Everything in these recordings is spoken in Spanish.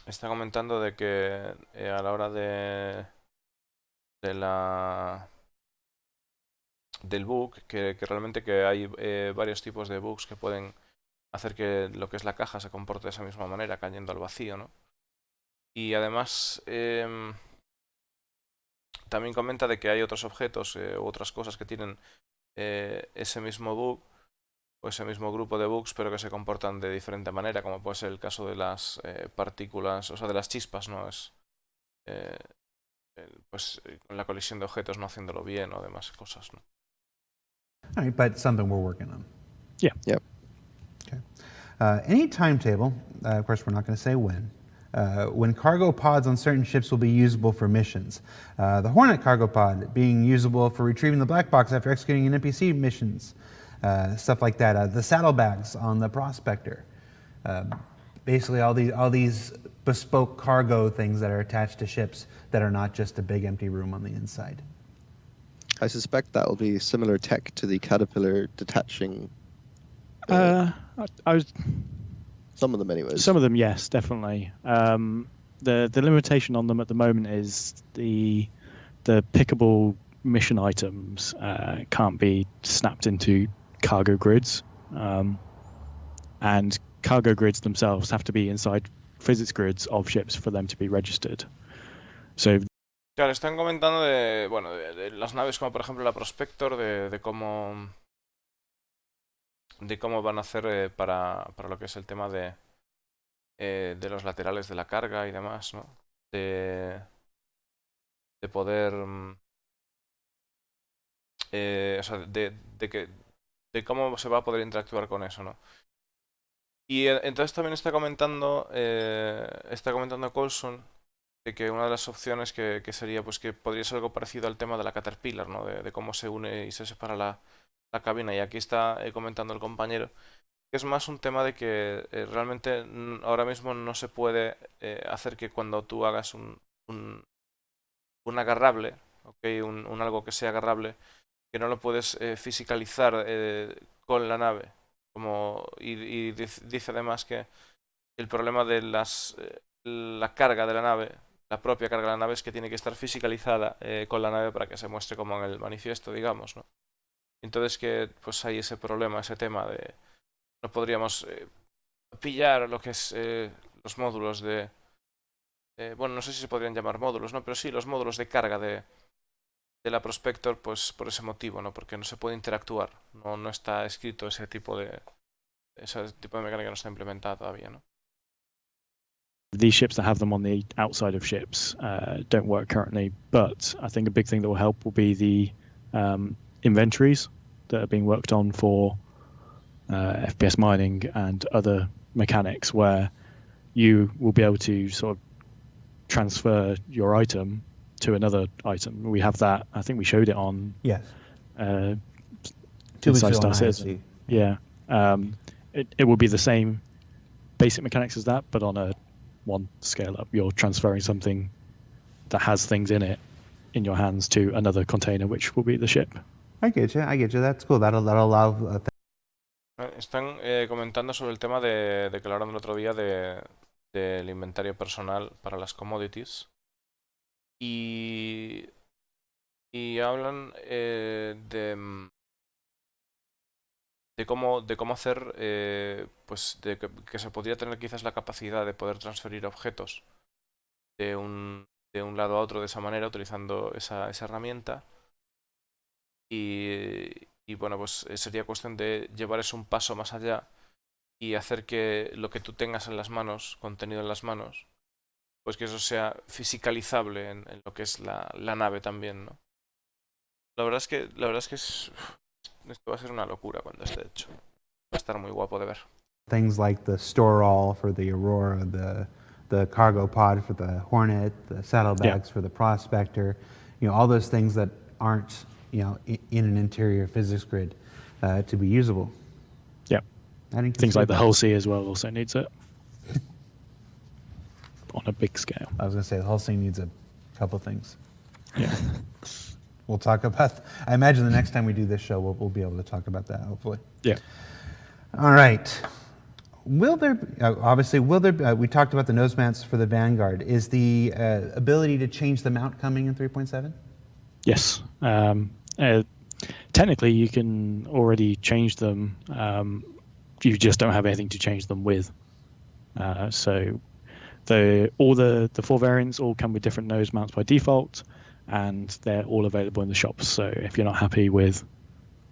está comentando de que a la hora de la del bug, que realmente que hay varios tipos de bugs que pueden hacer que lo que es la caja se comporte de esa misma manera, cayendo al vacío, ¿no? Y además también comenta de que hay otros objetos u otras cosas que tienen ese mismo bug o ese mismo grupo de bugs, pero que se comportan de diferente manera, como puede ser el caso de las partículas, o sea, de las chispas, ¿no? Es eh, con la colisión de objetos no haciéndolo bien o demás cosas, ¿no? All right, but something we're working on. Yeah. Yep. Okay. Any timetable, of course, we're not going to say when cargo pods on certain ships will be usable for missions. The Hornet cargo pod being usable for retrieving the black box after executing an NPC missions, stuff like that. The saddlebags on the Prospector. Basically, all these bespoke cargo things that are attached to ships that are not just a big empty room on the inside. I suspect that will be similar tech to the caterpillar detaching. I was Some of them, anyways. Some of them, yes, definitely. The limitation on them at the moment is the pickable mission items can't be snapped into cargo grids, and cargo grids themselves have to be inside physics grids of ships for them to be registered. So. Claro, están comentando de, bueno, de las naves como por ejemplo la Prospector, de cómo van a hacer para lo que es el tema de los laterales de la carga y demás, ¿no? De poder, o sea, de cómo se va a poder interactuar con eso, ¿no? Y entonces también está comentando Coulson de que una de las opciones que sería pues que podría ser algo parecido al tema de la Caterpillar, ¿no? De cómo se une y se separa la cabina. Y aquí está comentando el compañero que es más un tema de que realmente ahora mismo no se puede hacer que cuando tú hagas un agarrable, ¿okay? un algo que sea agarrable, que no lo puedes fisicalizar con la nave. Y dice además que el problema de la carga de la nave, la propia carga de la nave, es que tiene que estar fisicalizada con la nave para que se muestre como en el manifiesto, digamos, ¿no? Entonces que pues hay ese problema, ese tema de no podríamos pillar lo que es los módulos de bueno, no sé si se podrían llamar módulos, ¿no? Pero sí, los módulos de carga de la Prospector, pues por ese motivo, ¿no? Porque no se puede interactuar, no está escrito ese tipo de mecánica, no está implementada todavía, ¿no? These ships that have them on the outside of ships don't work currently, but I think a big thing that will help will be the inventories that are being worked on for FPS mining and other mechanics, where you will be able to sort of transfer your item to another item. We have that. I think we showed it on. Yes. 2 weeks Inside ago Star on Citizen. ISC. Yeah. It will be the same basic mechanics as that, but on a one scale up. You're transferring something that has things in it in your hands to another container, which will be the ship. I get you. That's cool. That'll allow. Están comentando sobre el tema de que hablaron el otro día del inventario personal para las commodities. Y hablan de cómo hacer, pues de que se podría tener quizás la capacidad de poder transferir objetos de un lado a otro de esa manera, utilizando esa herramienta. Y bueno, pues sería cuestión de llevar eso un paso más allá y hacer que lo que tú tengas en las manos, contenido en las manos, pues que eso sea fisicalizable en lo que es la nave también, ¿no? La verdad es que esto va a ser una locura cuando esté hecho. Va a estar muy guapo de ver. Things like the store all for the Aurora, the cargo pod for the Hornet, the saddlebags for the Prospector, all those things that aren't, in an interior physics grid to be usable. Yeah. Things like the Hull C as well also needs it on a big scale. I was going to say the Hull C needs a couple things. Yeah. We'll talk about. I imagine the next time we do this show, we'll be able to talk about that. Hopefully. Yeah. All right. Will there, obviously, we talked about the nose mounts for the Vanguard. Is the ability to change the mount coming in 3.7? Yes. Technically, you can already change them. You just don't have anything to change them with. So all the 4 variants all come with different nose mounts by default, and they're all available in the shops. So if you're not happy with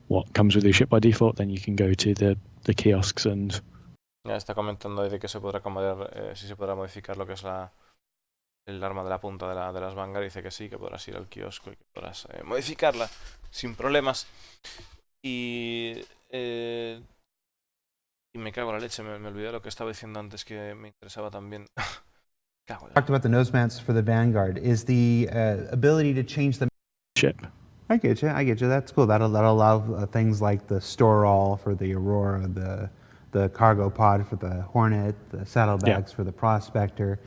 what comes with your ship by default, then you can go to the kiosks and... Ya está comentando de que se podrá cambiar, si se podrá modificar lo que es el arma de la punta de las Vanguard. Dice que sí, que podrás ir al kiosco y que podrás modificarla sin problemas. Y me cago en la leche, me olvidé lo que estaba diciendo antes que me interesaba también. Talked about the nose mounts for the Vanguard. Is the ability to change the ship. I get you. That's cool. That'll allow things like the store all for the Aurora, the cargo pod for the Hornet, the saddlebags for the Prospector,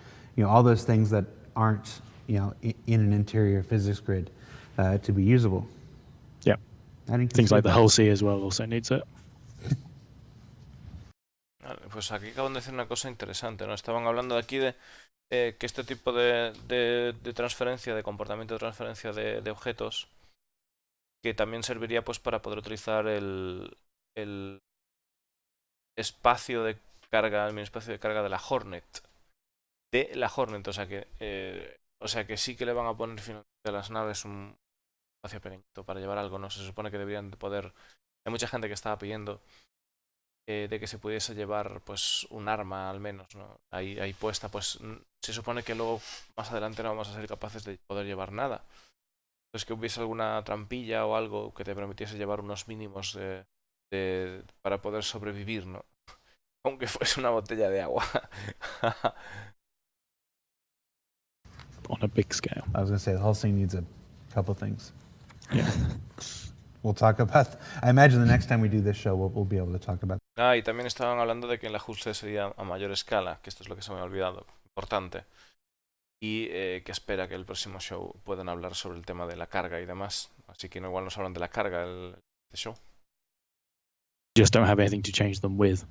all those things that aren't, in an interior physics grid to be usable. Yeah. Things like the Hull C as well also needs it. Pues aquí acaban de decir una cosa interesante, ¿no? Estaban hablando de aquí de que este tipo de transferencia, de comportamiento de transferencia de objetos, que también serviría pues para poder utilizar el espacio de carga, el mini espacio de carga de la Hornet. O sea que sí que le van a poner finalmente a las naves un espacio pequeñito para llevar algo, ¿no? Se supone que deberían de poder... Hay mucha gente que estaba pidiendo de que se pudiese llevar pues un arma al menos, ¿no? Ahí puesta, pues se supone que luego más adelante no vamos a ser capaces de poder llevar nada. Entonces que hubiese alguna trampilla o algo que te permitiese llevar unos mínimos para poder sobrevivir, ¿no? Aunque fuese una botella de agua. On a big scale. I was going to say, the whole thing needs a couple things. Yeah. We'll talk about... I imagine the next time we do this show, we'll be able to talk about... Y también estaban hablando de que el ajuste sería a mayor escala, que esto es lo que se me ha olvidado, importante. Y que espera que el próximo show puedan hablar sobre el tema de la carga y demás. Así que igual nos hablan de la carga el show. Just don't have anything to change them with.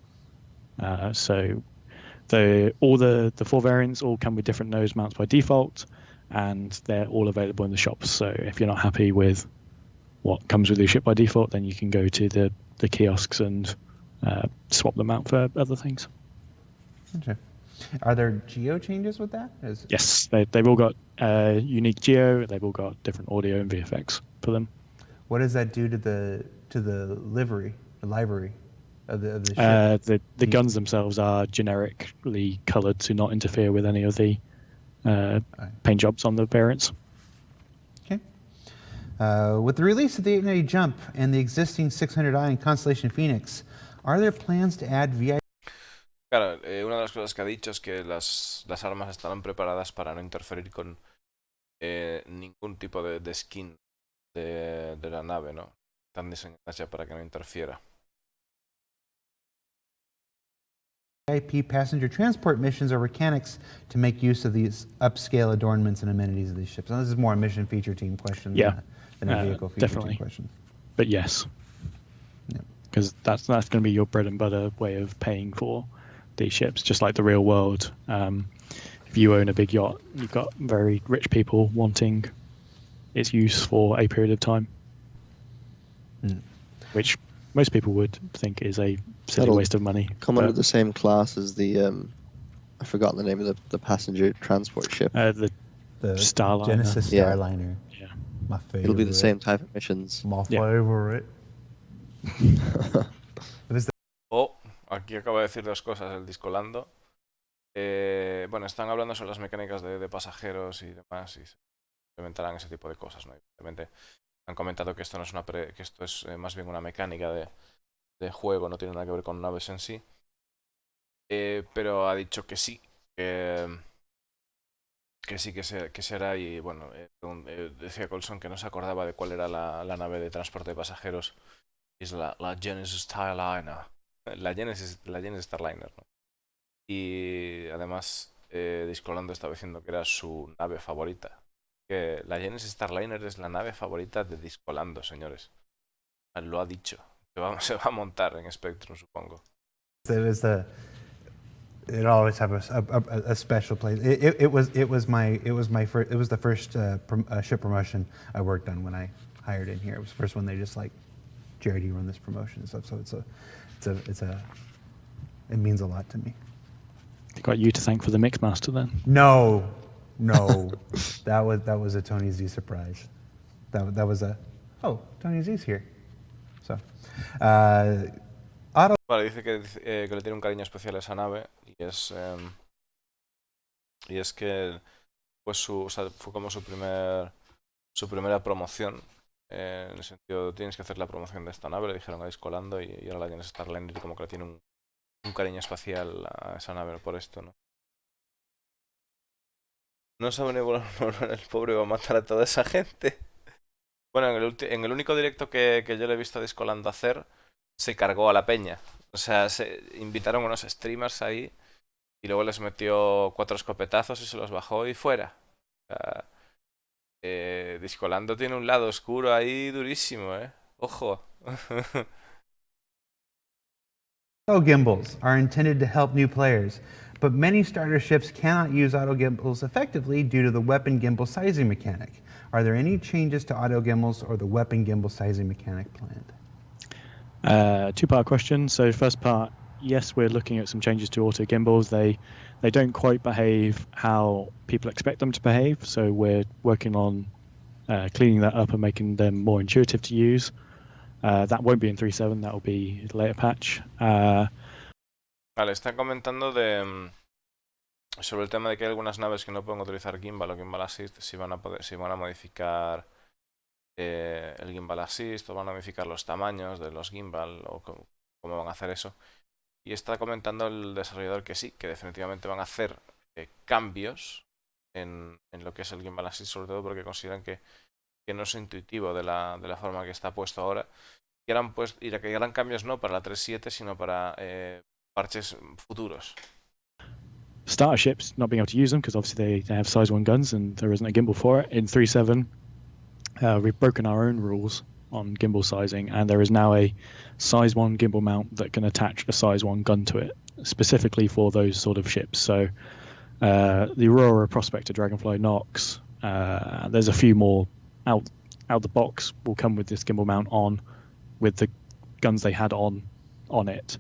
So all the 4 variants all come with different nose mounts by default, and they're all available in the shops. So if you're not happy with what comes with your ship by default, then you can go to the kiosks and swap them out for other things. Okay. Are there geo changes with that? Yes, they've all got unique geo. They've all got different audio and VFX for them. What does that do to the livery of the ship? The guns themselves are generically coloured to not interfere with any of the paint jobs on the variants. Okay. With the release of the 890 Jump and the existing 600i and Constellation Phoenix, are there plans to add VIP? Claro, una de las cosas que ha dicho es que las armas estarán preparadas para no interferir con ningún tipo de skin de la nave, ¿no? Están diseñadas ya para que no interfiera. VIP passenger transport missions or mechanics to make use of these upscale adornments and amenities of these ships. Now, this is more a mission feature team question than a vehicle feature definitely. team question. But yes, because that's going to be your bread and butter way of paying for these ships, just like the real world. If you own a big yacht, you've got very rich people wanting its use for a period of time, which most people would think is a silly waste of money. Come under the same class as the I forgot the name of the passenger transport ship. The Starliner. Genesis Starliner. Yeah. My favorite. It'll be the same type of missions. My favorite. Aquí acabo de decir dos cosas el Discolando. Bueno, están hablando sobre las mecánicas de pasajeros y demás, y se implementarán ese tipo de cosas, ¿no? Evidentemente han comentado que esto no es que esto es más bien una mecánica de juego, no tiene nada que ver con naves en sí. Pero ha dicho que sí, que sí que será, y bueno, decía Colson que no se acordaba de cuál era la nave de transporte de pasajeros. Es la Genesis Starliner. La Genesis Starliner, ¿no? Y además Discolando estaba diciendo que era su nave favorita. Que la Genesis Starliner es la nave favorita de Discolando, señores. Lo ha dicho. Se va a montar en Spectrum, supongo. It was It always have a special place. It was the first ship promotion I worked on when I hired in here. It was the first one they just like, Jared, you run this promotion and stuff. So it means a lot to me. Got you to thank for the Mixmaster then. No, that was a Tony Z surprise. That was a, oh, Tony Z's here. So, Vale, dice que le tiene un cariño especial a esa nave y es que pues o sea, fue como su primera promoción. En el sentido, tienes que hacer la promoción de esta nave, le dijeron a Discolando y ahora la tienes Starliner y como que le tiene un cariño especial a esa nave por esto, ¿no? No sabe ni volar el pobre va a matar a toda esa gente. Bueno, en el único directo que yo le he visto a Discolando hacer, se cargó a la peña. O sea, se invitaron unos streamers ahí y luego les metió 4 escopetazos y se los bajó y fuera. O sea, Discolando tiene un lado oscuro ahí durísimo, Ojo. auto gimbals are intended to help new players, but many starter ships cannot use auto gimbals effectively due to the weapon gimbal sizing mechanic. Are there any changes to auto gimbals or the weapon gimbal sizing mechanic planned? Two-part question. So first part, yes, we're looking at some changes to auto gimbals. They don't quite behave how people expect them to behave, so we're working on cleaning that up and making them more intuitive to use. That won't be in 3.7, that will be a later patch. Vale, está comentando sobre el tema de que hay algunas naves que no pueden utilizar gimbal o gimbal assist si van a modificar el gimbal assist o van a modificar los tamaños de los gimbal o cómo van a hacer eso. Y está comentando el desarrollador que sí, que definitivamente van a hacer cambios en lo que es el gimbal assist, sobre todo porque consideran que no es intuitivo de la forma que está puesto ahora. Y que harán cambios no para la 3.7, sino para parches futuros. Starter ships not being able to use them because obviously they have size 1 guns and there isn't a gimbal for it. In 3.7, we've broken our own rules on gimbal sizing, and there is now a size 1 gimbal mount that can attach a size 1 gun to it, specifically for those sort of ships. So the Aurora, Prospector, Dragonfly, Nox, there's a few more out the box will come with this gimbal mount on with the guns they had on it.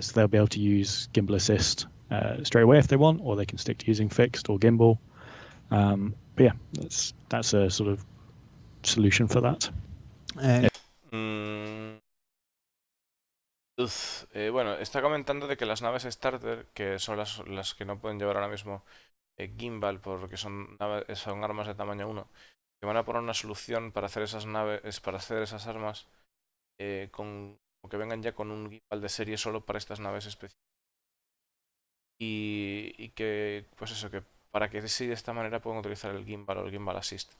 So they'll be able to use gimbal assist straight away if they want, or they can stick to using fixed or gimbal. But yeah, that's a sort of solution for that. Bueno, está comentando de que las naves starter, que son las que no pueden llevar ahora mismo gimbal porque son armas de tamaño 1, que van a poner una solución para hacer esas armas que vengan ya con un gimbal de serie solo para estas naves específicas. Y que, pues eso, que para que sí de esta manera puedan utilizar el gimbal o el gimbal assist.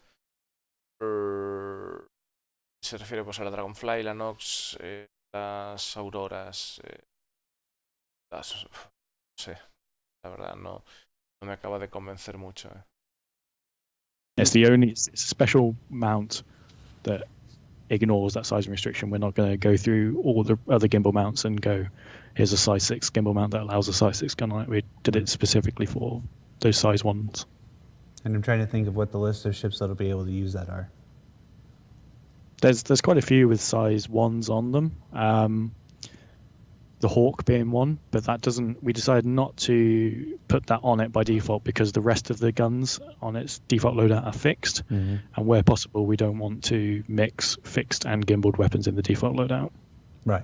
Se refiere pues a la Dragonfly, la Nox, las Auroras, no sé, la verdad no me acaba de convencer mucho. It's a special mount that ignores that size restriction. We're not going to go through all the other gimbal mounts and go, here's a size 6 gimbal mount that allows a size 6 gun on it. We did it specifically for those size 1s. And I'm trying to think of what the list of ships that'll be able to use that are. There's quite a few with size 1s on them. The Hawk being one, but we decided not to put that on it by default because the rest of the guns on its default loadout are fixed, and where possible we don't want to mix fixed and gimbaled weapons in the default loadout. Right.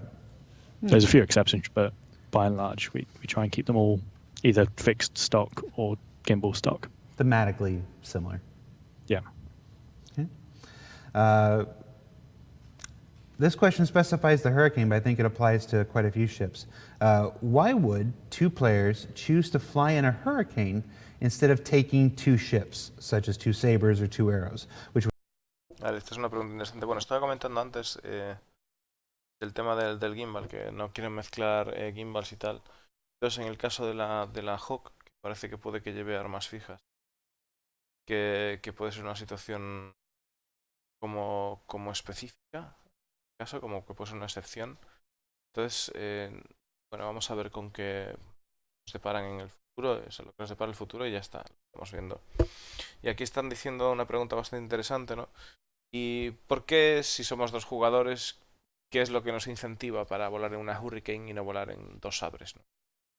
There's a few exceptions, but by and large we try and keep them all either fixed stock or gimbal stock. Thematically similar. Yeah. Okay. This question specifies the Hurricane, but I think it applies to quite a few ships. Why would 2 players choose to fly in a Hurricane instead of taking 2 ships, such as 2 Sabres or 2 Arrows? Vale, esta es una pregunta interesante. Bueno, estaba comentando antes el tema del gimbal, que no quieren mezclar gimbals y tal. Entonces, en el caso de la Hawk, que parece que puede que lleve armas fijas, que puede ser una situación como específica, caso como que puede ser una excepción. Entonces, bueno, vamos a ver con qué nos deparan en el futuro, es lo que nos depara el futuro y ya está, lo estamos viendo. Y aquí están diciendo una pregunta bastante interesante, ¿no? ¿Y por qué, si somos 2 jugadores, qué es lo que nos incentiva para volar en una Hurricane y no volar en 2 sabres, ¿no?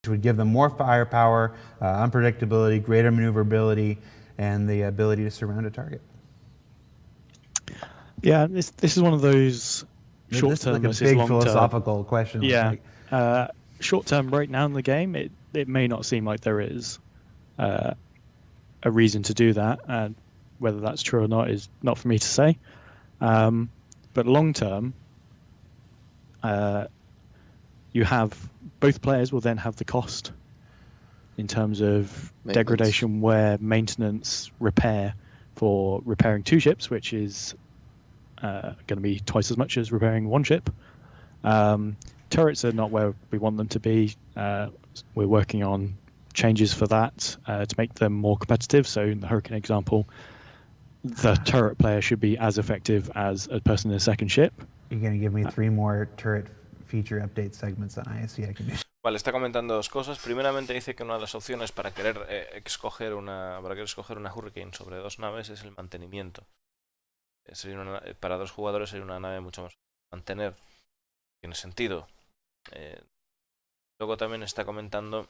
Which would give them more firepower, unpredictability, greater maneuverability, and the ability to surround a target. Yeah, this is one of those This short is like term a versus big long term. philosophical question. Yeah, Like, short term right now in the game, it may not seem like there is a reason to do that, and whether that's true or not is not for me to say. But long term, you have both players will then have the cost in terms of degradation, wear, maintenance, repair for repairing 2 ships, which is going to be twice as much as repairing 1 ship. Turrets are not where we want them to be. We're working on changes for that to make them more competitive. So in the Hurricane example, the turret player should be as effective as a person in a second ship. you're going to give me 3 more turret feature update segments on ISC I can do. Vale, está comentando 2 cosas. Primeramente dice que una de las opciones para querer escoger una Hurricane sobre 2 naves es el mantenimiento. Para 2 jugadores sería una nave mucho más fácil de mantener. Tiene sentido. Luego también está comentando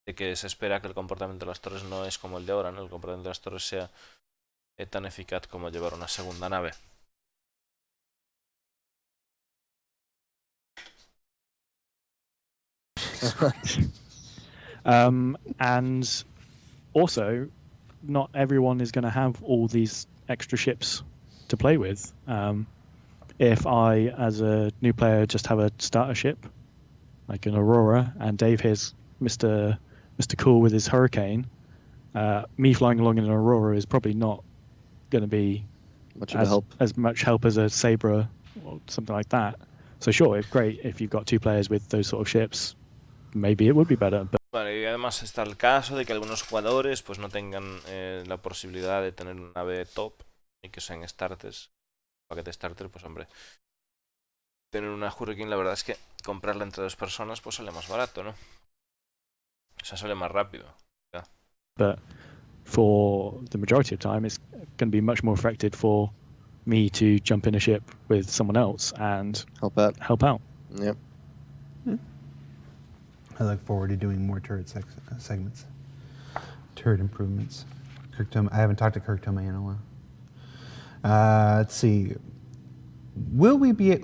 de que se espera que el comportamiento de las torres no es como el de ahora, ¿no? El comportamiento de las torres sea tan eficaz como llevar una segunda nave. And also, not everyone is going to have all these extra ships to play with. If I, as a new player, just have a starter ship, like an Aurora, and Dave here's Mr. Cool with his Hurricane, me flying along in an Aurora is probably not going to be as much help as a Sabre or something like that. So sure, it's great if you've got 2 players with those sort of ships. Maybe it would be better. But... Vale, y además está el caso de que algunos jugadores pues no tengan la posibilidad de tener una nave top y que sean starters. Paquete starter, pues hombre, tener una Hurricane, la verdad es que comprarla entre 2 personas pues sale más barato, ¿no? O sea, sale más rápido. Yeah. But for the majority of time, it's going to be much more effective for me to jump in a ship with someone else and help out. Yep. I look forward to doing more turret segments. Turret improvements. I haven't talked to Kirk Tomei in a while. Let's see. Will we be?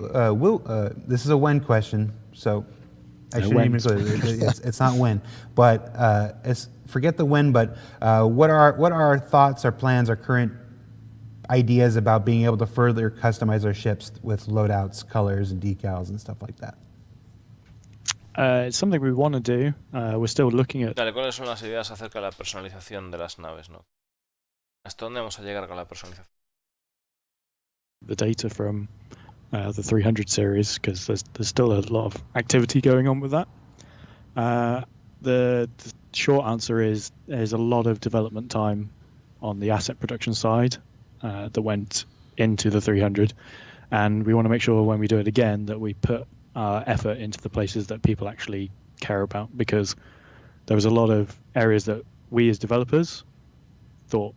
This is a when question, so I shouldn't even say it's not when. But forget the when. But what are our thoughts, our plans, our current ideas about being able to further customize our ships with loadouts, colors, and decals and stuff like that? It's something we want to do. We're still looking at. Dale, ¿cuáles son las ideas acerca de la personalización de las naves, no? ¿Hasta dónde vamos a llegar con la personalización? The data from the 300 series, because there's still a lot of activity going on with that. The short answer is there's a lot of development time on the asset production side that went into the 300, and we want to make sure when we do it again that we put our effort into the places that people actually care about, because there was a lot of areas that we as developers thought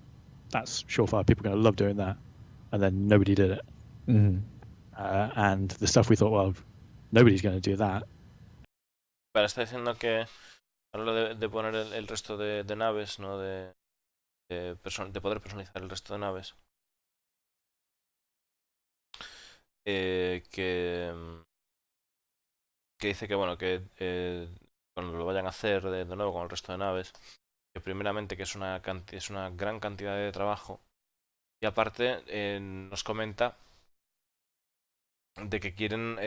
that's surefire, people are going to love doing that, and then nobody did it. Mm-hmm. And the stuff we thought, well, nobody's going to do that. Vale, está diciendo que a la hora de poner el resto de naves, ¿no? De poder personalizar el resto de naves, que dice que bueno, que cuando lo vayan a hacer de nuevo con el resto de naves, que primeramente que es una gran cantidad de trabajo, y aparte nos comenta de que quieren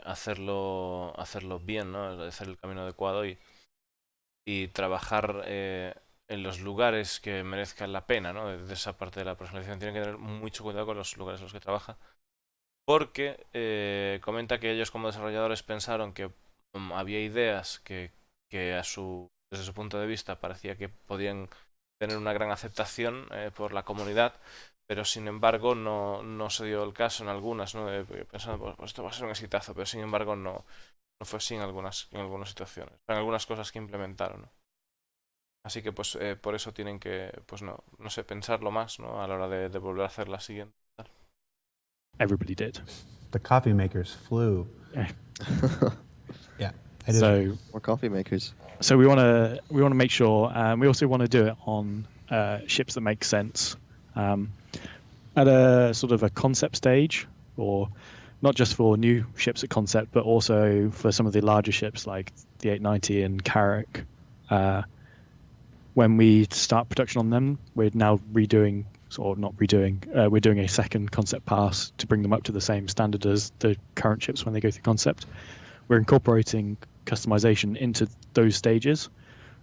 hacerlo bien, ¿no? Hacer el camino adecuado y trabajar en los lugares que merezcan la pena, ¿no? De esa parte de la personalización tienen que tener mucho cuidado con los lugares en los que trabaja, porque comenta que ellos como desarrolladores pensaron que había ideas que desde su punto de vista parecía que podían tener una gran aceptación por la comunidad, pero sin embargo no se dio el caso en algunas, ¿no? Pensando, pues esto va a ser un exitazo, pero sin embargo no No fue así en algunas situaciones, en algunas cosas que implementaron, ¿no? Así que pues por eso tienen que, pues no sé, pensarlo más, ¿no? A la hora de volver a hacer la siguiente. Everybody did. The coffee makers flew. Yeah. Yeah. It is. So More coffee makers. so we want to make sure, we also want to do it on ships that make sense, at a sort of a concept stage, or not just for new ships at concept, but also for some of the larger ships like the 890 and Carrack. When we start production on them, we're now redoing, or not redoing, we're doing a second concept pass to bring them up to the same standard as the current ships when they go through concept. We're incorporating customization into those stages.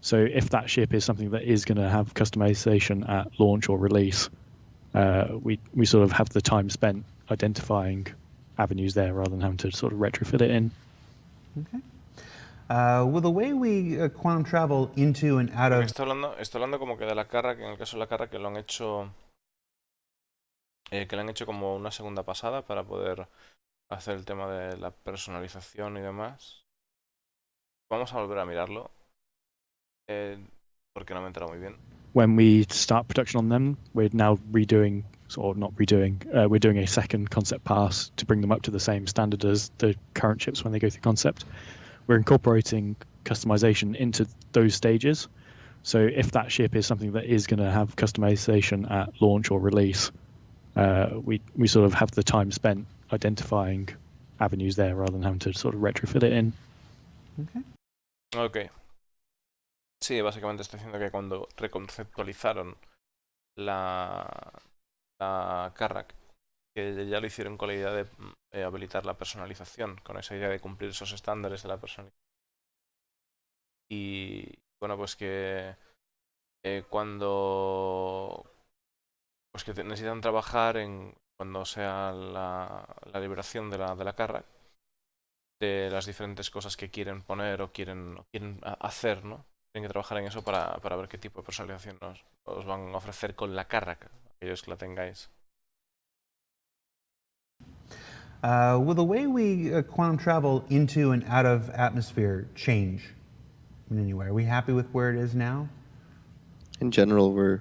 So if that ship is something that is going to have customization at launch or release, we sort of have the time spent identifying avenues there rather than having to sort of retrofit it in. Okay. Will the way we quantum travel into and out Porque of... está hablando como que de la Carrack, en el caso de la Carrack, que lo han hecho, que le han hecho como una segunda pasada para poder hacer el tema de la personalización y demás. Vamos a volver a mirarlo, porque no me he enterado muy bien. When we start production on them, we're now redoing, or not redoing, we're doing a second concept pass to bring them up to the same standard as the current ships when they go through concept. We're incorporating customization into those stages. So if that ship is something that is going to have customization at launch or release, we sort of have the time spent identifying avenues there rather than having to sort of retrofit it in. Okay. Ok. Sí, básicamente está diciendo que cuando reconceptualizaron la Carrack, que ya lo hicieron con la idea de habilitar la personalización, con esa idea de cumplir esos estándares de la personalización. Y bueno, pues que cuando pues que necesitan trabajar en cuando sea la liberación de la Carrack, de las diferentes cosas que quieren poner o quieren hacer, ¿no? Tienen que trabajar en eso para ver qué tipo de personalización os van a ofrecer con la Carrack, aquellos que la tengáis. Will the way we quantum travel into and out of atmosphere change in any way? Are we happy with where it is now? In general,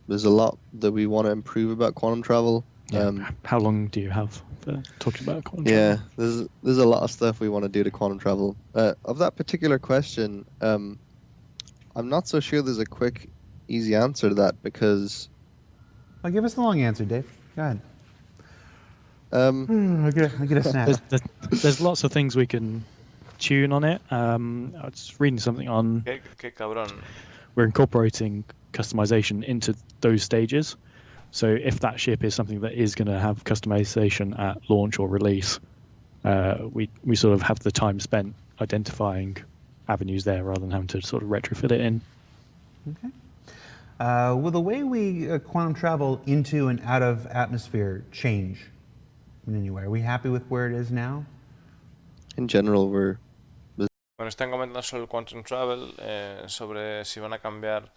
there's a lot that we want to improve about quantum travel. Yeah. How long do you have for talking about quantum Yeah, travel? there's a lot of stuff we want to do to quantum travel. Of that particular question, I'm not so sure there's a quick, easy answer to that because. Well, give us the long answer, Dave. Go ahead. I get a snap. There's lots of things we can tune on it. I was reading something on. Qué cabrón. We're incorporating customization into those stages. So if that ship is something that is going to have customization at launch or release, we sort of have the time spent identifying avenues there rather than having to sort of retrofit it in. Okay. Will the way we quantum travel into and out of atmosphere change in any way? Are we happy with where it is now? In general, Bueno, están comentando sobre el Quantum Travel, sobre si van a cambiar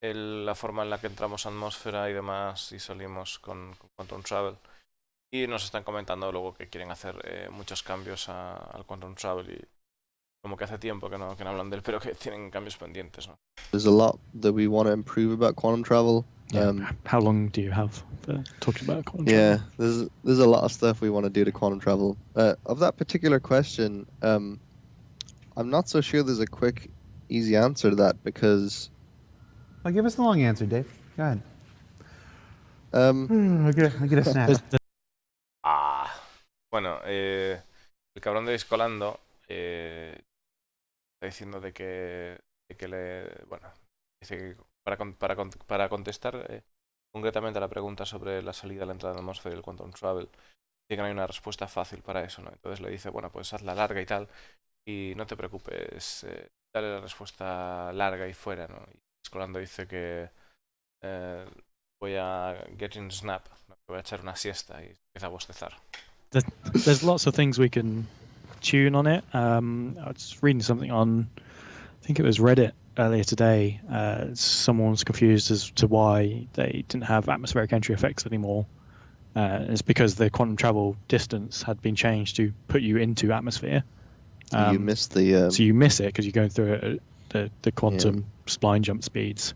la forma en la que entramos a atmósfera y demás y salimos con Quantum Travel. Y nos están comentando luego que quieren hacer muchos cambios al Quantum Travel y como que hace tiempo que no hablan de él, pero que tienen cambios pendientes, ¿no? there's a lot that we want to improve about quantum travel. Yeah. How long do you have for talking about quantum Yeah, travel? there's a lot of stuff we want to do to quantum travel. Of that particular question, I'm not so sure there's a quick, easy answer to that because. Well, give us the long answer, Dave. Go ahead. I get a snap. Bueno, el cabrón de Discolando está diciendo de que bueno, dice que para contestar concretamente a la pregunta sobre la salida, la entrada de la atmósfera y el Quantum Travel, dice que no hay una respuesta fácil para eso, ¿no? Entonces le dice, bueno, pues hazla larga y tal, y no te preocupes, dale la respuesta larga y fuera, ¿no? Y Discolando dice que voy a get in snap, ¿no? Voy a echar una siesta y empieza a bostezar. There's lots of things we can tune on it. I was reading something on, I think it was Reddit earlier today. Someone was confused as to why they didn't have atmospheric entry effects anymore. It's because the quantum travel distance had been changed to put you into atmosphere You miss the. So you miss it because you're going through it at the quantum spline jump speeds,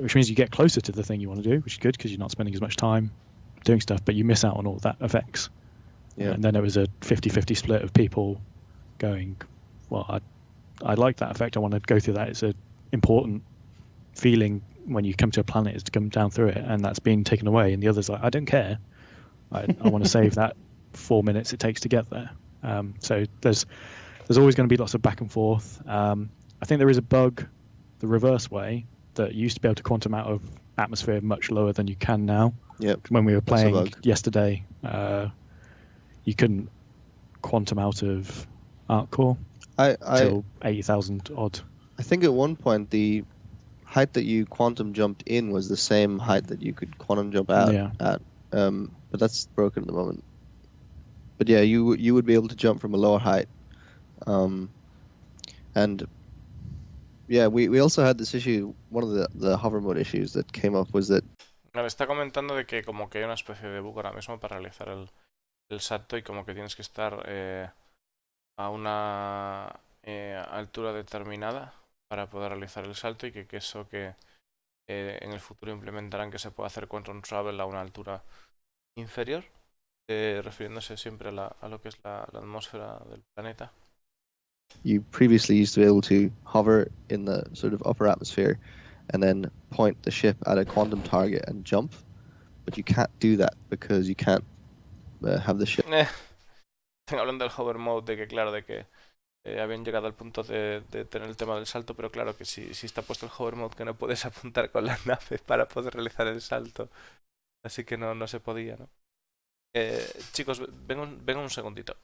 which means you get closer to the thing you want to do, which is good because you're not spending as much time doing stuff, but you miss out on all that effects. Yeah. And then there was a 50-50 split of people going, well, I like that effect. I want to go through that. It's an important feeling when you come to a planet is to come down through it, and that's being taken away. And the others like, I don't care. I want to save that 4 minutes it takes to get there. So there's always going to be lots of back and forth. I think there is a bug the reverse way that you used to be able to quantum out of atmosphere much lower than you can now. Yep. When we were That's a playing bug. yesterday, you couldn't quantum out of arc core till 80,000 odd. I think at one point the height that you quantum jumped in was the same height that you could quantum jump out at. But that's broken at the moment. But yeah, you would be able to jump from a lower height. And yeah, we also had this issue. One of the hover mode issues that came up was that. Vale, está comentando de que como que hay una especie de bug ahora mismo para realizar el salto y como que tienes que estar a una altura determinada para poder realizar el salto y que eso que en el futuro implementarán que se pueda hacer quantum travel a una altura inferior, refiriéndose siempre a lo que es la atmósfera del planeta. You previously used to be able to hover in the sort of upper atmosphere and then point the ship at a quantum target and jump, but you can't do that because you can't have the ship. Hablando del hover mode, de que claro, de que habían llegado al punto de tener el tema del salto, pero claro que si está puesto el hover mode que no puedes apuntar con la nave para poder realizar el salto, así que no se podía, ¿no? Chicos, vengan un segundito.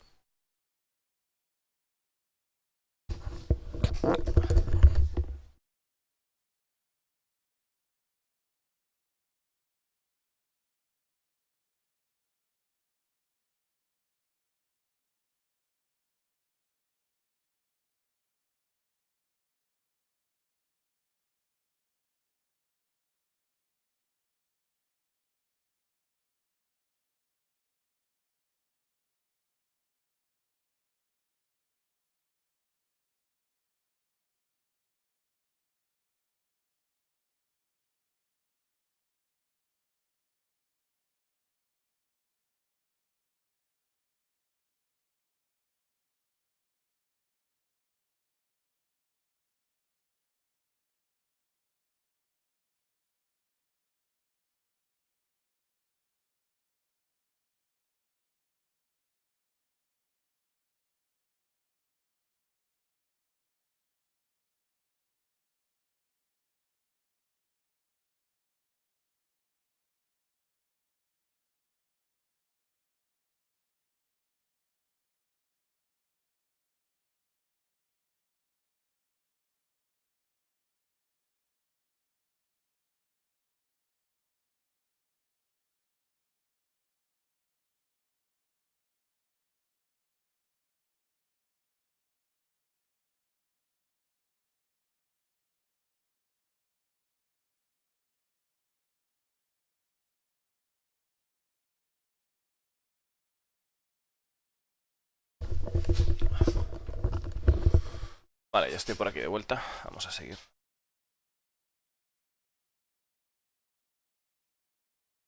Vale, ya estoy por aquí de vuelta. Vamos a seguir.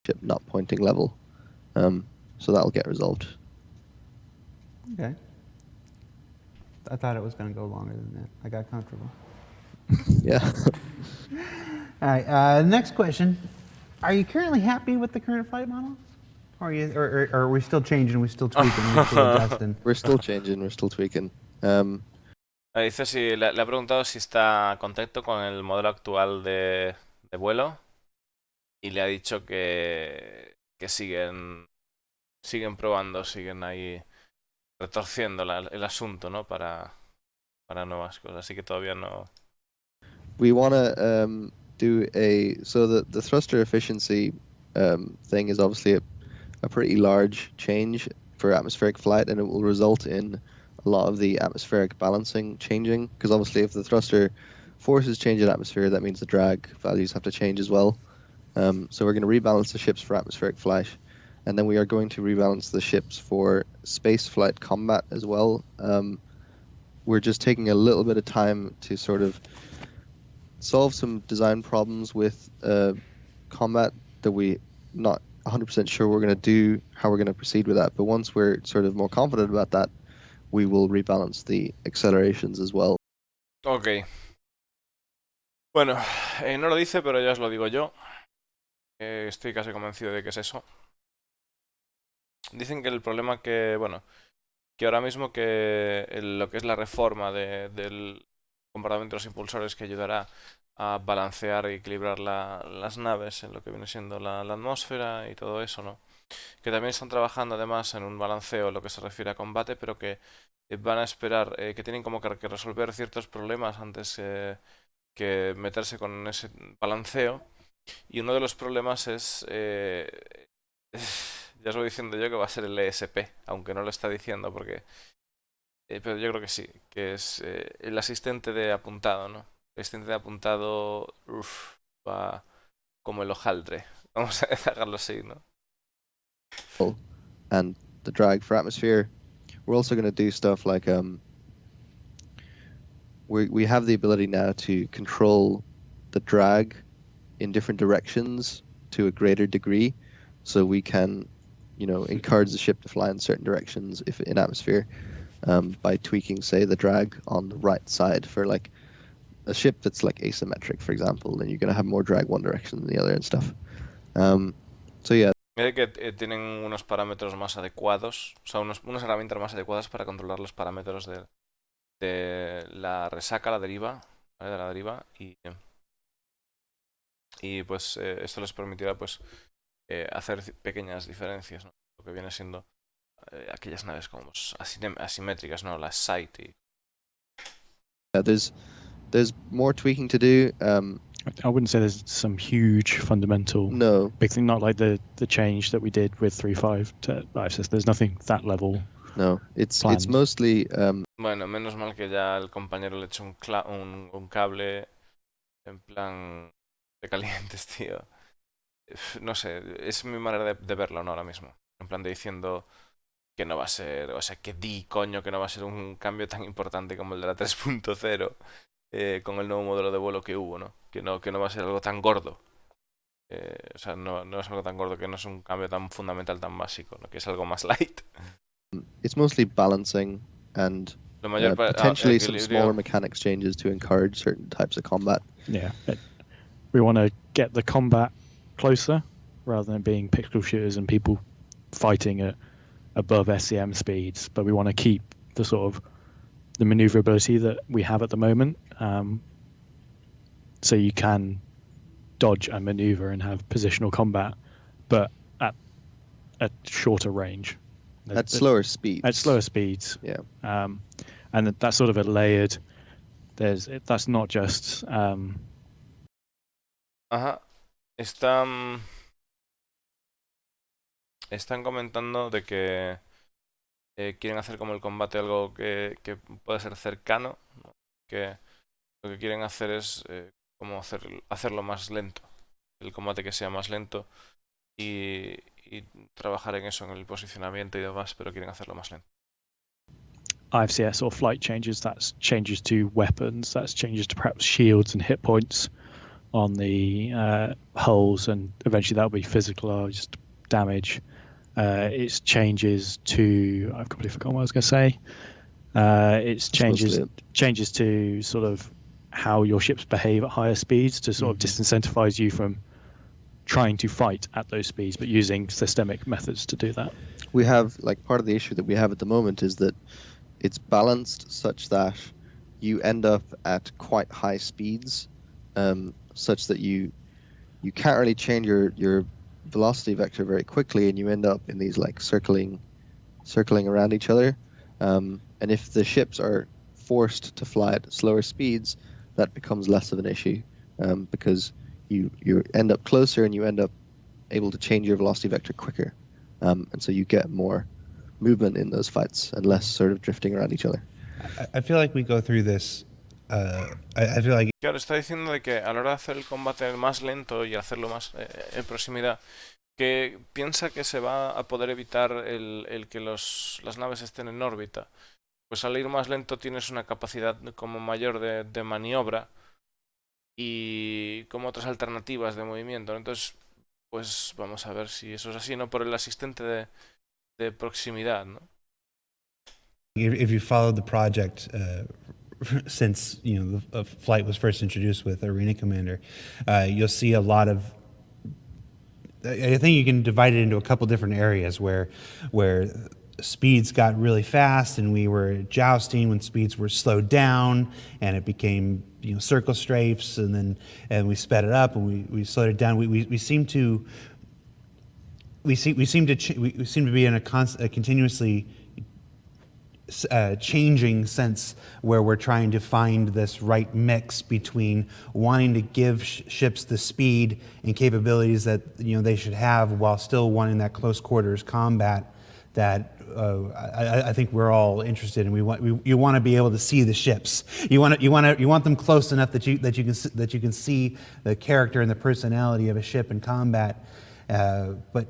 Ship not pointing level, so that'll get resolved. Okay. I thought it was going to go longer than that. I got comfortable. Yeah. All right. Next question: are you currently happy with the current flight models? Or are we still changing? We still tweaking? We still adjusting? We're still changing. We're still tweaking. Dice si le ha preguntado si está contento con el modelo actual de vuelo y le ha dicho que siguen probando, siguen ahí retorciendo el asunto, ¿no? Para nuevas cosas, así que todavía no. We want to do so the thruster efficiency thing is obviously a pretty large change for atmospheric flight, and it will result in a lot of the atmospheric balancing changing, because obviously if the thruster forces change in atmosphere, that means the drag values have to change as well. So we're going to rebalance the ships for atmospheric flight, and then we are going to rebalance the ships for space flight combat as well. we're just taking a little bit of time to sort of solve some design problems with combat that we not 100% sure we're going to do, how we're going to proceed with that. But once we're sort of more confident about that, we will rebalance the accelerations as well. Ok. Bueno, no lo dice, pero ya os lo digo yo. Estoy casi convencido de que es eso. Dicen que el problema que, bueno, que ahora mismo que lo que es la reforma del comportamiento de los impulsores que ayudará a balancear y equilibrar las naves en lo que viene siendo la atmósfera y todo eso, ¿no? Que también están trabajando además en un balanceo en lo que se refiere a combate, pero que van a esperar, que tienen como que resolver ciertos problemas antes que meterse con ese balanceo. Y uno de los problemas es, ya os voy diciendo yo que va a ser el ESP, aunque no lo está diciendo porque... pero yo creo que sí, que es el asistente de apuntado, ¿no? El asistente de apuntado va como el hojaldre. Vamos a dejarlo así, ¿no? And the drag for atmosphere, we're also going to do stuff like we have the ability now to control the drag in different directions to a greater degree, so we can, encourage the ship to fly in certain directions if in atmosphere, by tweaking, say, the drag on the right side. For like a ship that's like asymmetric, for example, then you're going to have more drag one direction than the other and stuff. So yeah. Mira que tienen unos parámetros más adecuados, o sea, unas herramientas más adecuadas para controlar los parámetros de la resaca, la deriva, ¿vale? De la deriva, y pues esto les permitirá pues hacer pequeñas diferencias, ¿no? Lo que viene siendo aquellas naves como asimétricas, ¿no? Las sight y... Yeah, there's more tweaking to do. I wouldn't say there's some huge fundamental big thing, not like the change that we did with 3.5 to 5.6. There's nothing that level. No, it's mostly... Bueno, menos mal que ya el compañero le echó un cable en plan de calientes, tío. No sé, es mi manera de verlo, ¿no? Ahora mismo. En plan de diciendo que no va a ser, o sea, que coño, que no va a ser un cambio tan importante como el de la 3.0 con el nuevo modelo de vuelo que hubo, ¿no? Que no va a ser algo tan gordo. O sea, no es algo tan gordo, que no es un cambio tan fundamental, tan básico, ¿no? Que es algo más light. It's mostly balancing and potentially some smaller mechanics changes to encourage certain types of combat. Yeah. We want to get the combat closer rather than being pixel shooters and people fighting at above SCM speeds, but we want to keep the sort of the maneuverability that we have at the moment, so you can dodge and maneuver and have positional combat, but at shorter range. At slower speeds. At slower speeds. Yeah. And that's sort of a layered. That's not just. Ajá. Están comentando de que quieren hacer como el combate algo que pueda ser cercano, ¿no? Que lo que quieren hacer es como hacerlo más lento, el combate que sea más lento y trabajar en eso, en el posicionamiento y demás, pero quieren hacerlo más lento. IFCS or flight changes, that's changes to weapons, that's changes to perhaps shields and hit points on the hulls, and eventually that'll be physicalized damage. It's changes to, I've completely forgotten what I was going to say. It's changes to sort of how your ships behave at higher speeds to sort of disincentivize you from trying to fight at those speeds, but using systemic methods to do that. We have, like, part of the issue that we have at the moment is that it's balanced such that you end up at quite high speeds, such that you can't really change your velocity vector very quickly, and you end up in these like circling around each other. And if the ships are forced to fly at slower speeds, that becomes less of an issue, because you end up closer and you end up able to change your velocity vector quicker, and so you get more movement in those fights and less sort of drifting around each other. I feel like we go through this. I feel like... Claro, está diciendo de que a la hora de hacer el combate más lento y hacerlo más en proximidad, que piensa que se va a poder evitar el que las naves estén en órbita, pues al ir más lento tienes una capacidad como mayor de maniobra y como otras alternativas de movimiento. Entonces, pues vamos a ver si eso es así, ¿no? Por el asistente de proximidad, ¿no? If you followed the project since the flight was first introduced with Arena Commander, you'll see a lot of. I think you can divide it into a couple different areas where speeds got really fast and we were jousting when speeds were slowed down, and it became circle strafes, and we sped it up and we slowed it down. We seem to be in a continuously changing sense where we're trying to find this right mix between wanting to give ships the speed and capabilities that they should have while still wanting that close quarters combat that I think we're all interested in. You want to be able to see the ships. You want them close enough that you can see the character and the personality of a ship in combat. But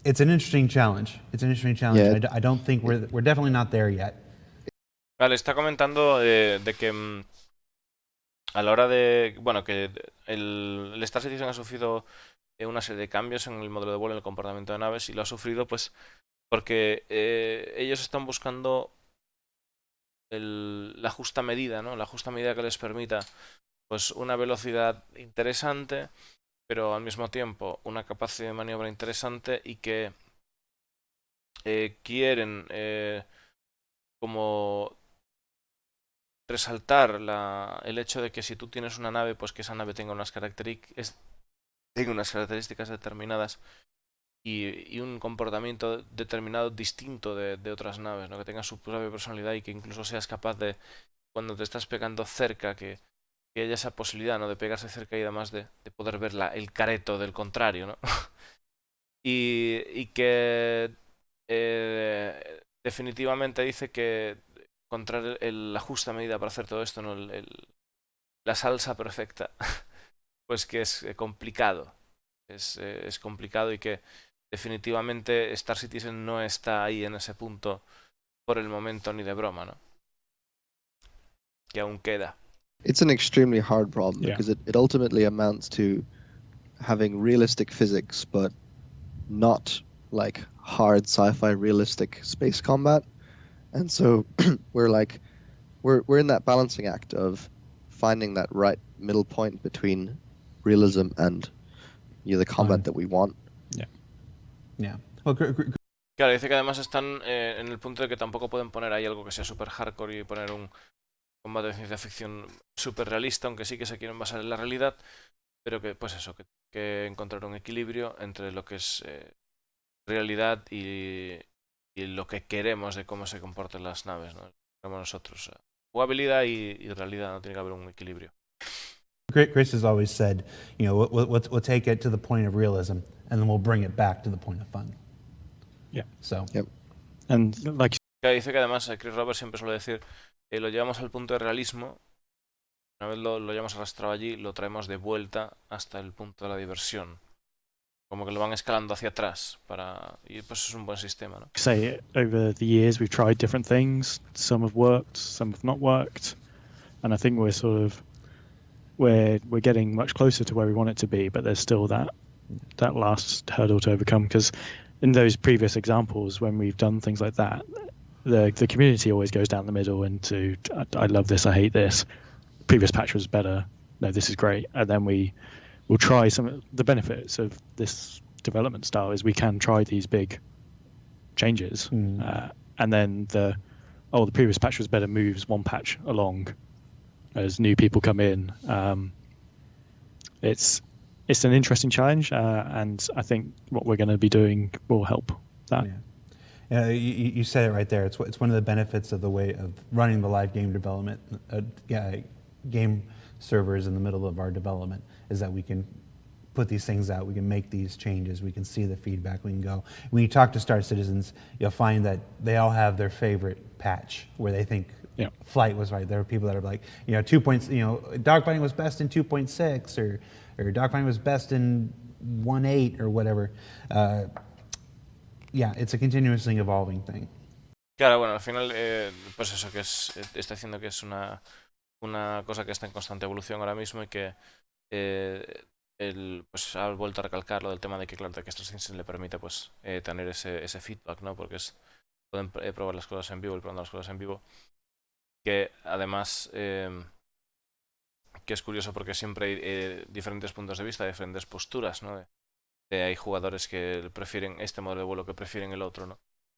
it's an interesting challenge. Yeah. I don't think we're definitely not there yet. Vale, está comentando de que a la hora de... Bueno, que el Star Citizen ha sufrido una serie de cambios en el modelo de vuelo, en el comportamiento de naves, y lo ha sufrido pues porque ellos están buscando la justa medida, ¿no? La justa medida que les permita pues una velocidad interesante, pero al mismo tiempo una capacidad de maniobra interesante, y que quieren como resaltar el hecho de que si tú tienes una nave, pues que esa nave tenga unas características determinadas y un comportamiento determinado distinto de otras naves, ¿no? Que tenga su propia personalidad y que incluso seas capaz de, cuando te estás pegando cerca, que haya esa posibilidad, ¿no? De pegarse cerca y además de poder ver el careto del contrario, ¿no? y que definitivamente dice que encontrar la justa medida para hacer todo esto, ¿no? La salsa perfecta, pues que es complicado. Es complicado, y que definitivamente Star Citizen no está ahí en ese punto por el momento ni de broma, ¿no? Que aún queda. It's an extremely hard problem because it ultimately amounts to having realistic physics, but not like hard sci-fi realistic space combat. And so we're in that balancing act of finding that right middle point between realism and the combat that we want. Yeah. Well, claro, dice que además están en el punto de que tampoco pueden poner ahí algo que sea súper hardcore y poner un combate de ciencia ficción súper realista, aunque sí que se quieren basar en la realidad, pero que pues eso, que encontrar un equilibrio entre lo que es realidad y lo que queremos de cómo se comportan las naves, ¿no? Como nosotros. Jugabilidad y realidad, no tiene que haber un equilibrio. Chris has always said, we'll take it to the point of realism, and then we'll bring it back to the point of fun. Yeah. So. Yep. And like. Dice que además Chris Roberts siempre suele decir, lo llevamos al punto de realismo, una vez lo llevamos arrastrado allí, lo traemos de vuelta hasta el punto de la diversión. Como que lo van escalando hacia atrás y pues es un buen sistema, ¿no? Say over the years we've tried different things. Some have worked, some have not worked, and I think we're getting much closer to where we want it to be, but there's still that last hurdle to overcome, because in those previous examples when we've done things like that, the community always goes down the middle into I love this, I hate this, previous patch was better, no, this is great, and then we'll try some. The benefits of this development style is we can try these big changes, and then the previous patch was better moves one patch along as new people come in. It's an interesting challenge, and I think what we're going to be doing will help that. Yeah. You said it right there. It's one of the benefits of the way of running the live game development, game servers in the middle of our development, is that we can put these things out, we can make these changes, we can see the feedback, we can go. When you talk to Star Citizens, you'll find that they all have their favorite patch where they think flight was right. There are people that are like, 2 points, dogfighting was best in 2.6, or dogfighting was best in 1.8 or whatever. Yeah, it's a continuously evolving thing. Claro, bueno, al final, pues eso, que está diciendo que es una cosa que está en constante evolución ahora mismo y que pues ha vuelto a recalcar lo del tema de que, claro, de que StarScene le permite pues tener ese feedback, ¿no? Porque pueden probar las cosas en vivo y probando las cosas en vivo. Que además, que es curioso porque siempre hay diferentes puntos de vista, diferentes posturas, ¿no? Hay jugadores que prefieren este modelo de vuelo, que prefieren el otro, ¿no?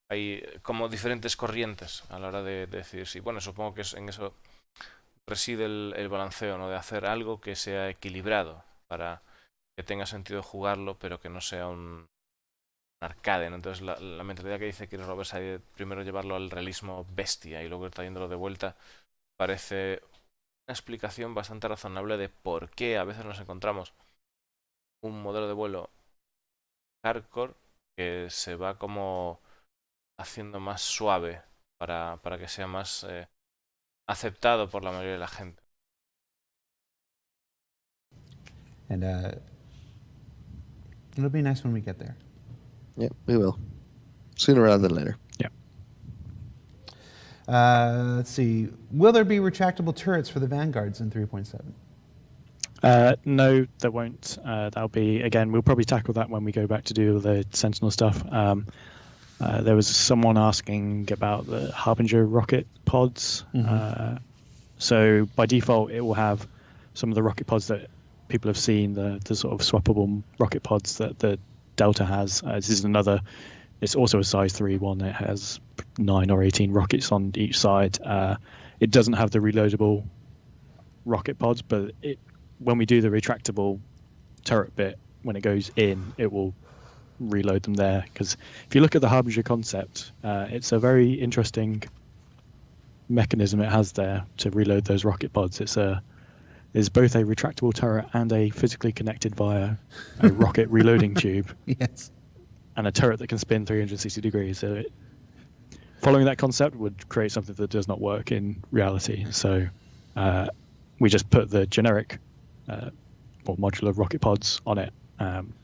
Hay como diferentes corrientes a la hora de decidir. Sí, bueno, supongo que en eso reside el balanceo, ¿no? De hacer algo que sea equilibrado para que tenga sentido jugarlo, pero que no sea un arcade, ¿no? Entonces la mentalidad que dice Chris Roberts hay de primero llevarlo al realismo bestia y luego ir trayéndolo de vuelta parece una explicación bastante razonable de por qué a veces nos encontramos un modelo de vuelo hardcore que se va como haciendo más suave para que sea más aceptado por la mayoría de la gente. And it'll be nice when we get there. Yeah, we will. Sooner rather than later. Let's see. Will there be retractable turrets for the Vanguards in 3.7? No, there won't. That'll be, again, we'll probably tackle that when we go back to do the Sentinel stuff. There was someone asking about the Harbinger rocket pods. So by default, it will have some of the rocket pods that people have seen, the sort of swappable rocket pods that the Delta has. This is another, it's also a size 3 one. It has 9 or 18 rockets on each side. It doesn't have the reloadable rocket pods, but when we do the retractable turret bit, when it goes in, it will reload them there. Because if you look at the Harbinger concept, it's a very interesting mechanism it has there to reload those rocket pods. It's both a retractable turret and a physically connected via a rocket reloading tube. Yes. And a turret that can spin 360 degrees. So following that concept would create something that does not work in reality. So we just put the generic or modular rocket pods on it.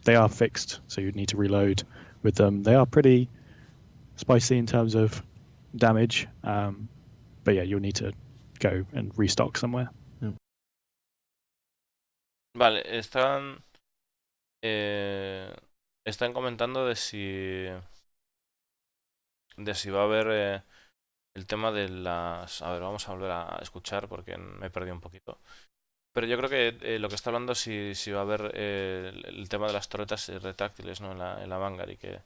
They are fixed, so you'd need to reload with them. They are pretty spicy in terms of damage, but yeah, you'll need to go and restock somewhere. Vale, están comentando de si va a haber el tema de las... A ver, vamos a volver a escuchar porque me he perdido un poquito. Pero yo creo que lo que está hablando si va a haber el tema de las torretas retráctiles, ¿no? En la Vanguard, y que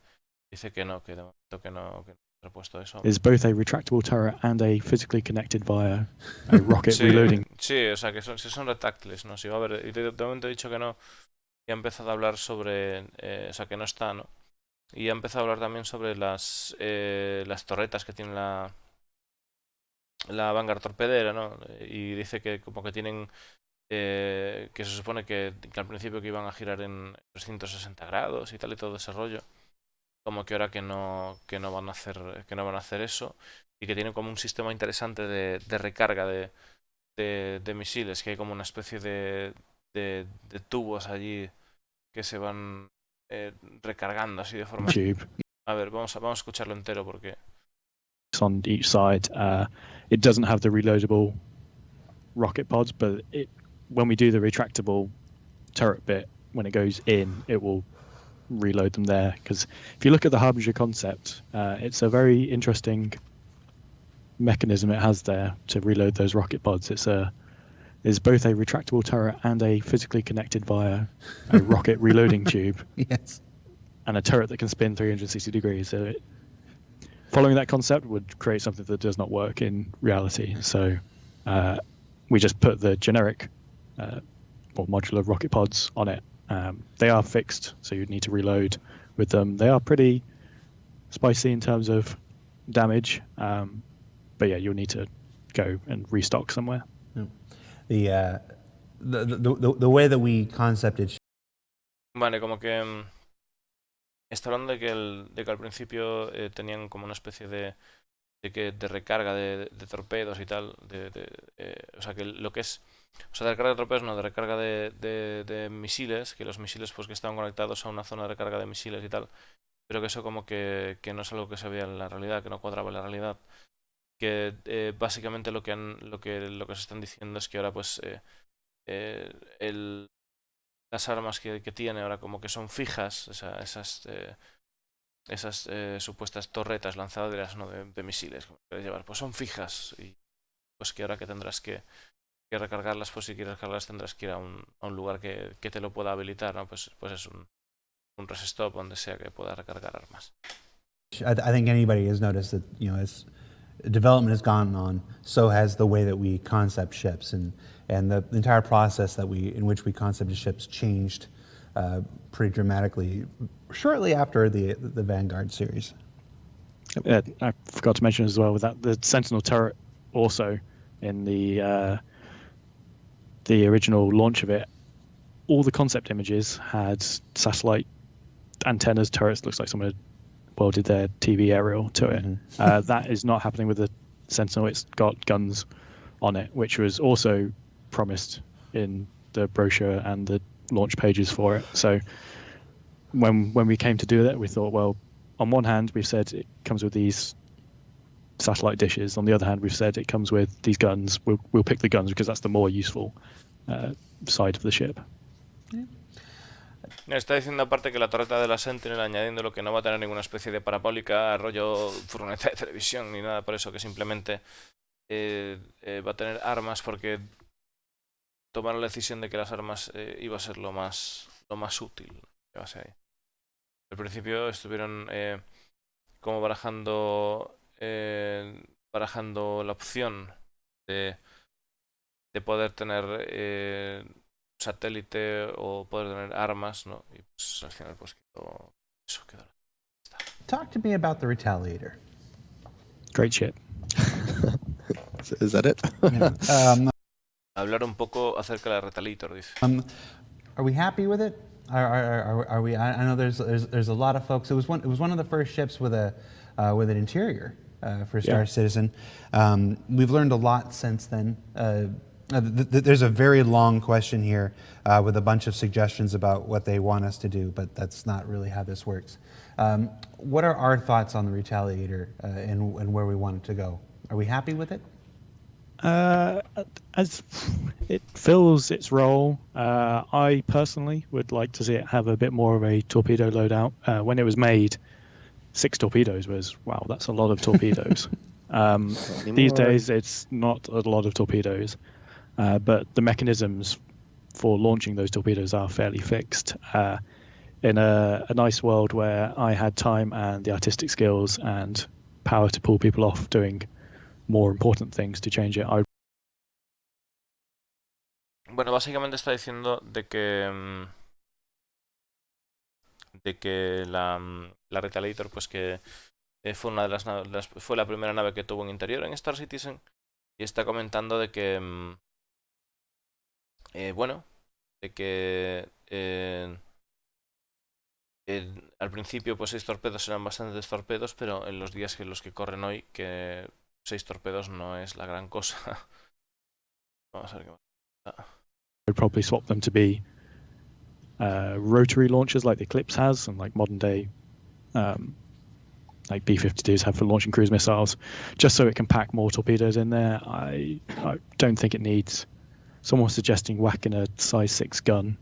dice que no, que de momento que no ha repuesto eso. It's both a retractable turret and a physically connected via a rocket Sí, reloading. sí, o sea, que son retráctiles, ¿no? Si va a haber... Y de momento he dicho que no. Y ha empezado a hablar sobre... o sea, que no está, ¿no? Y ha empezado a hablar también sobre las torretas que tiene la Vanguard torpedera, ¿no? Y dice que como que tienen... que se supone que al principio que iban a girar en 360 grados y tal y todo ese rollo. Como que ahora que no van a hacer eso. Y que tienen como un sistema interesante de recarga de misiles, que hay como una especie de tubos allí que se van recargando así de forma... Tube. A ver, vamos a escucharlo entero porque... On each side. It doesn't have the reloadable rocket pods, but when we do the retractable turret bit, when it goes in, it will reload them there. Because if you look at the Harbinger concept, it's a very interesting mechanism it has there to reload those rocket pods. It's both a retractable turret and a physically connected via a rocket reloading tube. Yes. And a turret that can spin 360 degrees. So following that concept would create something that does not work in reality. So we just put the generic or modular rocket pods on it. They are fixed, so you'd need to reload with them. They are pretty spicy in terms of damage, but yeah, you'll need to go and restock somewhere. The way that we concepted. Vale, como que está hablando de que al principio tenían como una especie de recarga de torpedos y tal. O sea, que lo que es... O sea, de recarga de torpedos, no, de recarga de misiles, que los misiles pues que estaban conectados a una zona de recarga de misiles y tal, pero que eso como que no es algo que se veía en la realidad, que no cuadraba en la realidad. Que básicamente lo que se están diciendo es que ahora pues las armas que tiene ahora como que son fijas, esas supuestas torretas lanzaderas, ¿no? de misiles que puedes llevar, pues son fijas y pues que ahora que tendrás que recargarlas, pues si quieres recargarlas tendrás que ir a un lugar que te lo pueda habilitar, ¿no? Pues es un rest stop donde sea que puedas recargar armas. I think anybody has noticed that, as development has gone on, so has the way that we concept ships, and the entire process in which we concepted ships changed pretty dramatically shortly after the Vanguard series. I forgot to mention as well with that the Sentinel turret also in the original launch of it, all the concept images had satellite antennas, turrets. Looks like someone had welded their TV aerial to it. That is not happening with the Sentinel. It's got guns on it, which was also promised in the brochure and the launch pages for it. So when we came to do that, we thought, well, on one hand, we've said it comes with these satellite dishes. On the other hand, we've said it comes with these guns. We'll pick the guns because that's the more useful side of the ship. Está diciendo aparte que la torreta de la Sentinel, añadiendo lo que no va a tener ninguna especie de parabólica, rollo furgoneta de televisión ni nada por eso, que simplemente va a tener armas porque tomaron la decisión de que las armas iba a ser lo más útil que va a ser ahí. Al principio estuvieron como barajando la opción de poder tener satélite o poder tener armas, ¿no? Y pues al final pues quedó. Talk to me about the Retaliator. Great ship. Is that it? Hablar un poco acerca de la Retaliator, dice. Are we happy with it? Are we? I know there's a lot of folks. It was one of the first ships with an interior for Star Citizen. We've learned a lot since then. There's a very long question here with a bunch of suggestions about what they want us to do, but that's not really how this works. What are our thoughts on the Retaliator and where we want it to go? Are we happy with it? As it fills its role, I personally would like to see it have a bit more of a torpedo loadout. When it was made, 6 torpedoes was, wow, that's a lot of torpedoes. These days, it's not a lot of torpedoes, but the mechanisms for launching those torpedoes are fairly fixed. In a nice world where I had time and the artistic skills and power to pull people off doing more important things to change it. Bueno, básicamente está diciendo de que la Retaliator pues que fue una de fue la primera nave que tuvo un interior en Star Citizen y está comentando de que bueno, de que al principio pues 6 torpedos eran bastantes torpedos, pero en los días en los que corren hoy que 6 torpedos no es la gran cosa. Vamos a ver qué más. I'd probably swap them to be rotary launchers like the Eclipse has and like modern day like B-52s have for launching cruise missiles, just so it can pack more torpedoes in there. I don't think it needs. Someone was suggesting whacking a size 6 gun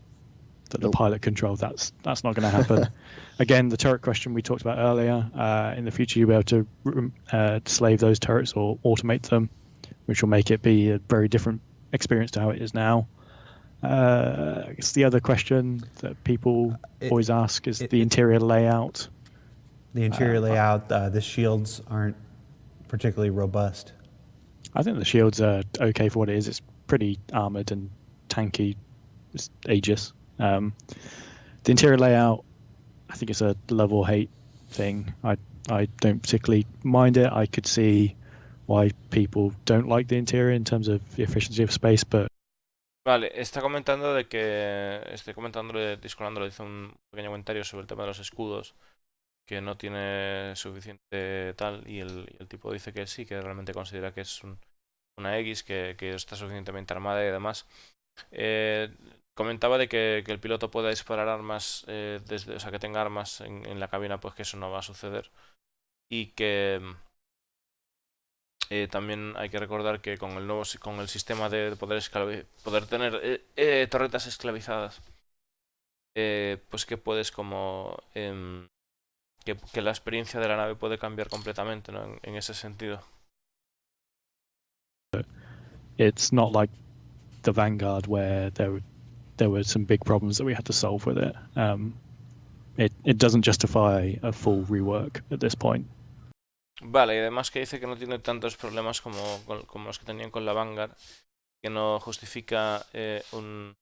that the pilot controlled. That's not going to happen. Again, the turret question we talked about earlier. In the future, you'll be able to slave those turrets or automate them, which will make it be a very different experience to how it is now. I guess the other question that people always ask is the interior layout. The interior layout, the shields aren't particularly robust. I think the shields are okay for what it is. It's pretty armored and tanky. It's Aegis. The interior layout, I think it's a love or hate thing. I don't particularly mind it. I could see why people don't like the interior in terms of the efficiency of space, but vale, está comentando de que Discolándolo dice un pequeño comentario sobre el tema de los escudos que no tiene suficiente tal y el tipo dice que sí, que realmente considera que es una X, que está suficientemente armada y demás. comentaba de que el piloto pueda disparar armas o sea, que tenga armas en la cabina, pues que eso no va a suceder. Y que también hay que recordar que con el sistema de poder tener torretas esclavizadas, pues que puedes como que la experiencia de la nave puede cambiar completamente, ¿no? En ese sentido. It's not like the Vanguard where there were some big problems that we had to solve with it. It doesn't justify a full rework at this point. Vale, y además que dice que no tiene tantos problemas como los que tenían con la Vanguard, que no justifica un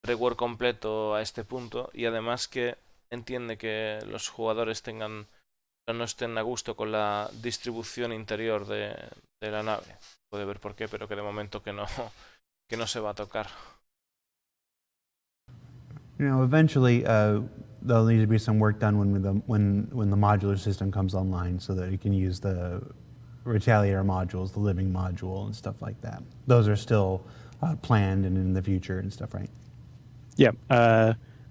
rework completo a este punto, y además que entiende que los jugadores no estén a gusto con la distribución interior de la nave. Puede ver por qué, pero que de momento que no se va a tocar. Eventually, there'll need to be some work done when the modular system comes online, so that you can use the retaliator modules, the living module, and stuff like that. Those are still planned and in the future and stuff, right? Yeah,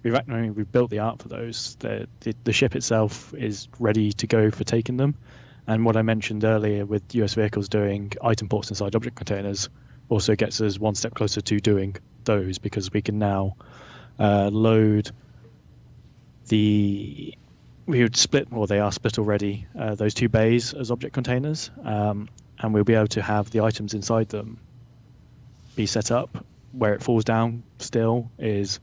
we've built the art for those. The ship itself is ready to go for taking them, and what I mentioned earlier with US vehicles doing item ports inside object containers also gets us one step closer to doing those, because we can now load we would split, or they are split already, those two bays as object containers, and we'll be able to have the items inside them be set up. Where it falls down still is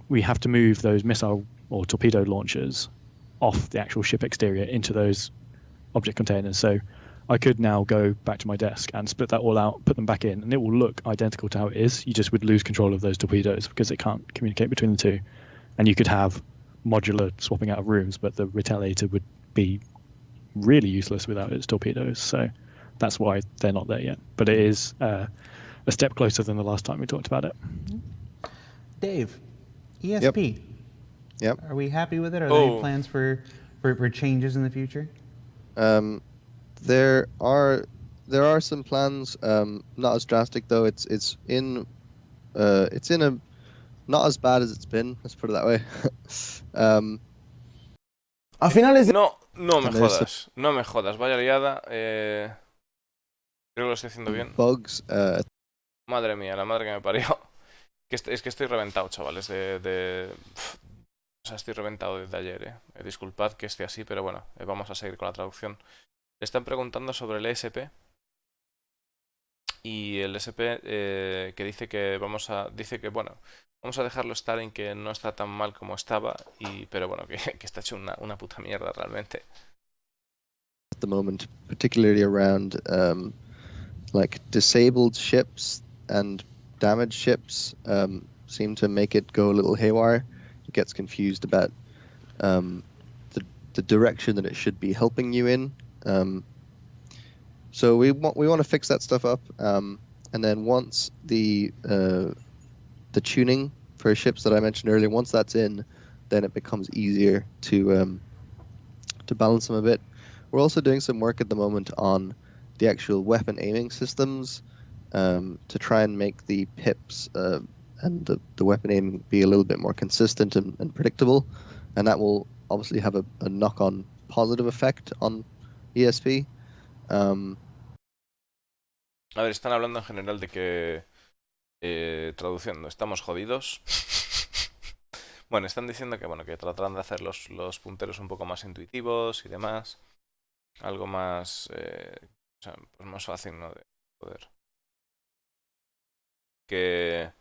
we have to move those missile or torpedo launchers off the actual ship exterior into those object containers. So I could now go back to my desk and split that all out, put them back in, and it will look identical to how it is. You just would lose control of those torpedoes because it can't communicate between the two. And you could have modular swapping out of rooms, but the retaliator would be really useless without its torpedoes. So that's why they're not there yet. But it is a step closer than the last time we talked about it. Dave, ESP. Yep. Are we happy with it? Are there any plans for changes in the future? There are some plans, not as drastic though. It's in a not as bad as it's been. Let's put it that way. A finales de... No me jodas, vaya liada. Creo que lo estoy haciendo bien. Bugs. Madre mía, la madre que me parió. Es que estoy reventado, chavales. O sea, estoy reventado desde ayer. Disculpad que esté así, pero bueno, vamos a seguir con la traducción. Le están preguntando sobre el ESP. Y el ESP que dice que vamos a dejarlo estar en que no está tan mal como estaba, pero bueno, que está hecho una puta mierda realmente. At the moment, particularly around like disabled ships and damaged ships, seem to make it go a little haywire. It gets confused about the direction that it should be helping you in. So we want to fix that stuff up, and then once the tuning for ships that I mentioned earlier, once that's in, then it becomes easier to balance them a bit. We're also doing some work at the moment on the actual weapon aiming systems to try and make the pips and the weapon aiming be a little bit more consistent and predictable, and that will obviously have a knock-on positive effect on ESP. A ver, están hablando en general de que traduciendo, estamos jodidos. Bueno, están diciendo que tratarán de hacer los punteros un poco más intuitivos y demás. Algo más o sea, pues más fácil, ¿no? De poder. Que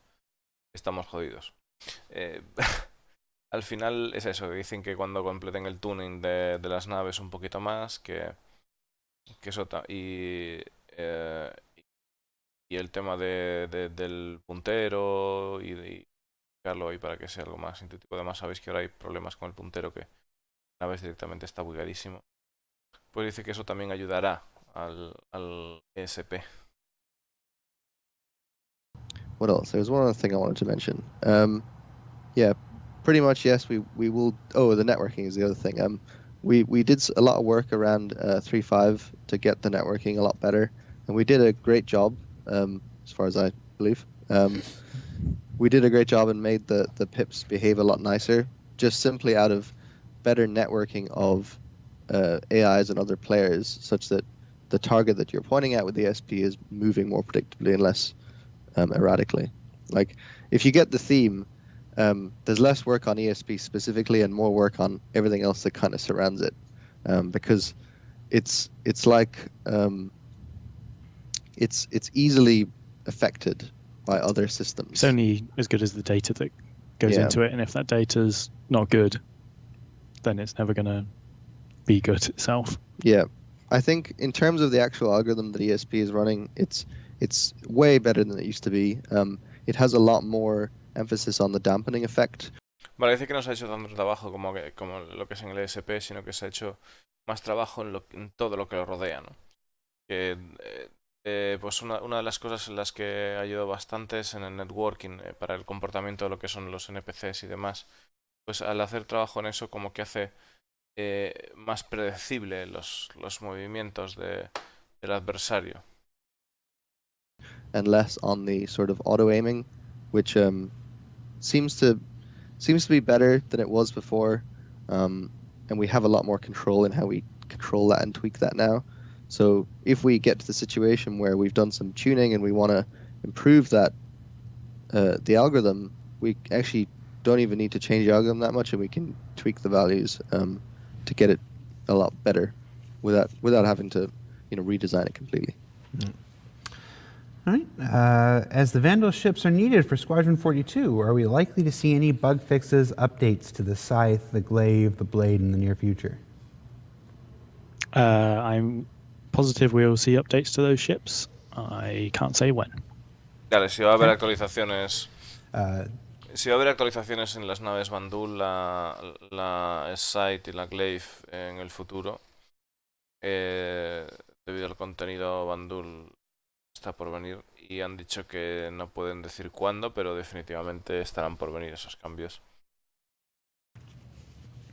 estamos jodidos. Al final es eso, que dicen que cuando completen el tuning de las naves un poquito más, que eso y el tema del puntero y dejarlo ahí para que sea algo más intuitivo. Además sabéis que ahora hay problemas con el puntero, que la nave directamente está bugadísimo. Pues dice que eso también ayudará al ESP. What else? There was one other thing I wanted to mention. Yeah, pretty much yes. We will. Oh, the networking is the other thing. We did a lot of work around 3.5 to get the networking a lot better, and we did a great job, as far as I believe. we did a great job and made the pips behave a lot nicer, just simply out of better networking of AIs and other players, such that the target that you're pointing at with the SP is moving more predictably and less erratically. Like, if you get the theme, there's less work on ESP specifically and more work on everything else that kind of surrounds it, because it's like it's easily affected by other systems. It's only as good as the data that goes into it, and if that data's not good, then it's never going to be good itself. Yeah, I think in terms of the actual algorithm that ESP is running, it's way better than it used to be. It has a lot more emphasis on the dampening effect. Vale, dice que no se ha hecho tanto trabajo como lo que es en el ESP, sino que se ha hecho más trabajo en todo lo que lo rodea, ¿no? Que pues una de las cosas en las que ha ayudado bastante es en el networking, para el comportamiento de lo que son los NPCs y demás. Pues al hacer trabajo en eso, como que hace más predecible los movimientos del adversario. And less on the sort of auto aiming, which seems to be better than it was before, and we have a lot more control in how we control that and tweak that now. So if we get to the situation where we've done some tuning and we want to improve that, the algorithm, we actually don't even need to change the algorithm that much, and we can tweak the values to get it a lot better without having to redesign it completely. All right. As the Vandal ships are needed for Squadron 42, are we likely to see any bug fixes, updates to the Scythe, the Glaive, the Blade in the near future? I'm positive we'll see updates to those ships. I can't say when. Claro, si va a haber actualizaciones. Si va a haber actualizaciones en las naves Bandul, la Scythe y la Glaive en el futuro, debido al contenido Bandul, está por venir, y han dicho que no pueden decir cuándo, pero definitivamente estarán por venir esos cambios.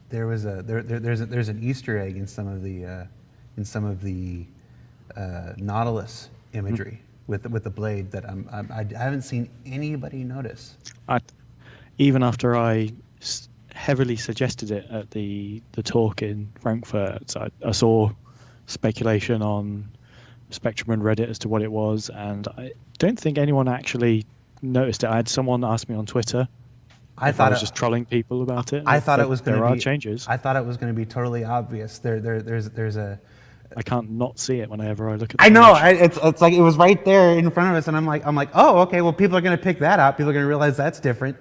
There's an Easter egg in some of the Nautilus imagery with the blade that I haven't seen anybody notice. Even after I heavily suggested it at the talk in Frankfurt, I saw speculation on Spectrum and Reddit as to what it was, and I don't think anyone actually noticed it. I had someone ask me on Twitter. I was just trolling people about it. I thought it was going to be changes. I thought it was going to be totally obvious. There's a. I can't not see it whenever I look at. I know. It's like it was right there in front of us, and I'm like, oh, okay. Well, people are going to pick that up. People are going to realize that's different,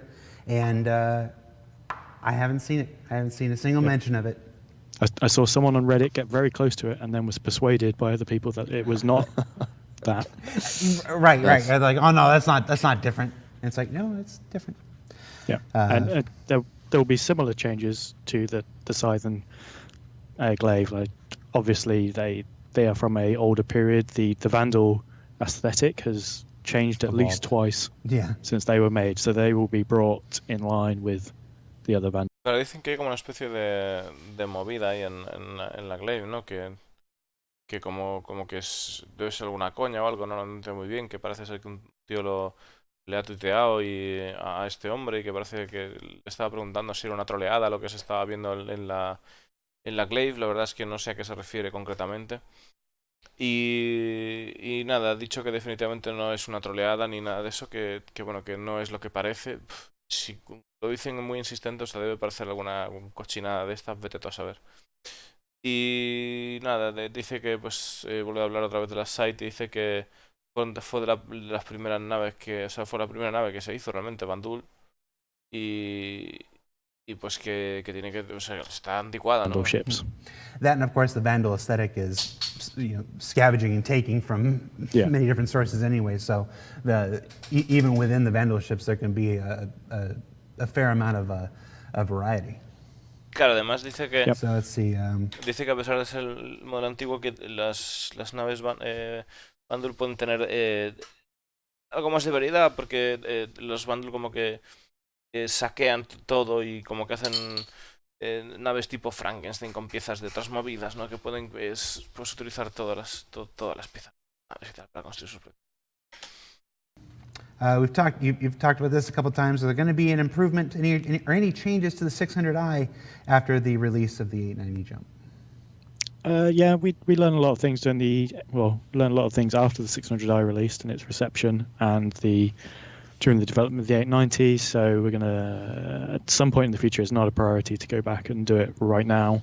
and I haven't seen it. I haven't seen a single mention of it. I saw someone on Reddit get very close to it and then was persuaded by other people that it was not that. Right. They're like, oh no, that's not different. And it's like, no, it's different. Yeah, and there will be similar changes to the Scythe and Glaive. Like, obviously, they are from a older period. The Vandal aesthetic has changed at least twice since they were made, so they will be brought in line with the other Vandal. Pero dicen que hay como una especie de movida ahí en la Glaive, ¿no? Que como que debe ser alguna coña o algo, no lo entiendo muy bien, que parece ser que un tío le ha tuiteado a este hombre, y que parece que le estaba preguntando si era una troleada lo que se estaba viendo en la Glaive. La verdad es que no sé a qué se refiere concretamente. Y nada, ha dicho que definitivamente no es una troleada ni nada de eso, que bueno, que no es lo que parece. Si lo dicen muy insistentes, o sea, debe parecer alguna cochinada de estas, vete tú a saber. Y nada, dice que pues vuelve a hablar otra vez de la Scythe, y dice que fue de las primeras naves fue la primera nave que se hizo realmente, Bandul, y pues que tiene que, o sea, está anticuada, ¿no? Ships. That, and of course the Vandal aesthetic is, scavenging and taking from many different sources anyway. So even within the Vandal ships there can be a fair amount of variety. Claro, además dice que So let's see. Dice que a pesar de ser el modelo antiguo, que las naves Bandul pueden tener algo más de variedad, porque los Bandul como que saquean todo y como que hacen naves tipo Frankenstein con piezas de otras movidas, ¿no? Que pueden pues utilizar todas las piezas para construir sus propios. You've talked about this a couple times. Are there going to be an improvement, any changes to the 600i after the release of the 890 jump? Yeah, we learned a lot of things learned a lot of things after the 600i released and its reception, and during the development of the 890. So we're gonna, at some point in the future, it's not a priority to go back and do it right now.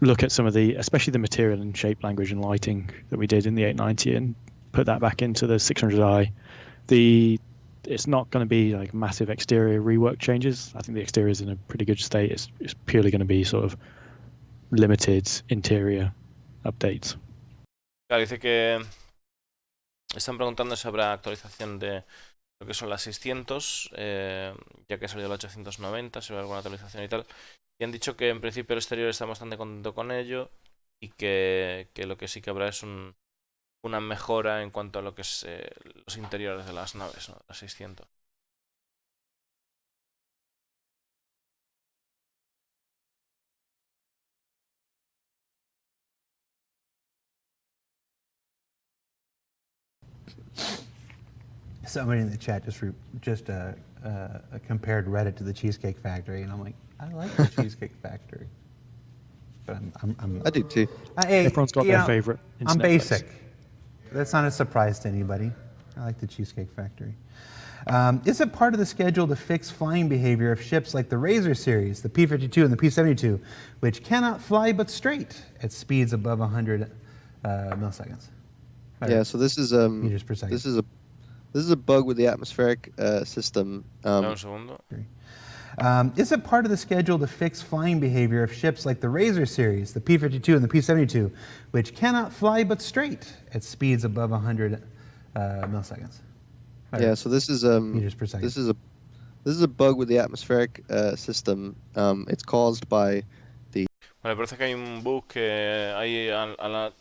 Look at some of especially the material and shape language and lighting that we did in the 890 and put that back into the 600i. It's not going to be like massive exterior rework changes. I think the exterior is in a pretty good state. It's purely going to be sort of limited interior updates. Claro, dice que están preguntando si habrá actualización de lo que son las 600, ya que salió la 890, si habrá alguna actualización y tal. Y han dicho que en principio el exterior está bastante contento con ello y que lo que sí que habrá es una mejora en cuanto a lo que es los interiores de las naves, ¿no? Las 600. Somebody in the chat just compared Reddit to the Cheesecake Factory, and I'm like, I like the Cheesecake Factory, but I do too. Everyone's got their favorite. I'm basic. That's not a surprise to anybody. I like the Cheesecake Factory. Is it part of the schedule to fix flying behavior of ships like the Razor series, the P-52 and the P-72, which cannot fly but straight at speeds above 100 milliseconds? Yeah, so this is meters per second. This is a bug with the atmospheric system. Un segundo. Is it part of the schedule to fix flying behavior of ships like the Razor series, the P-52 and the P-72, which cannot fly but straight at speeds above 100 milliseconds? Yeah, so this is meters per second. This is a bug with the atmospheric system. It's caused by the. Vale, parece que hay un bug que hay a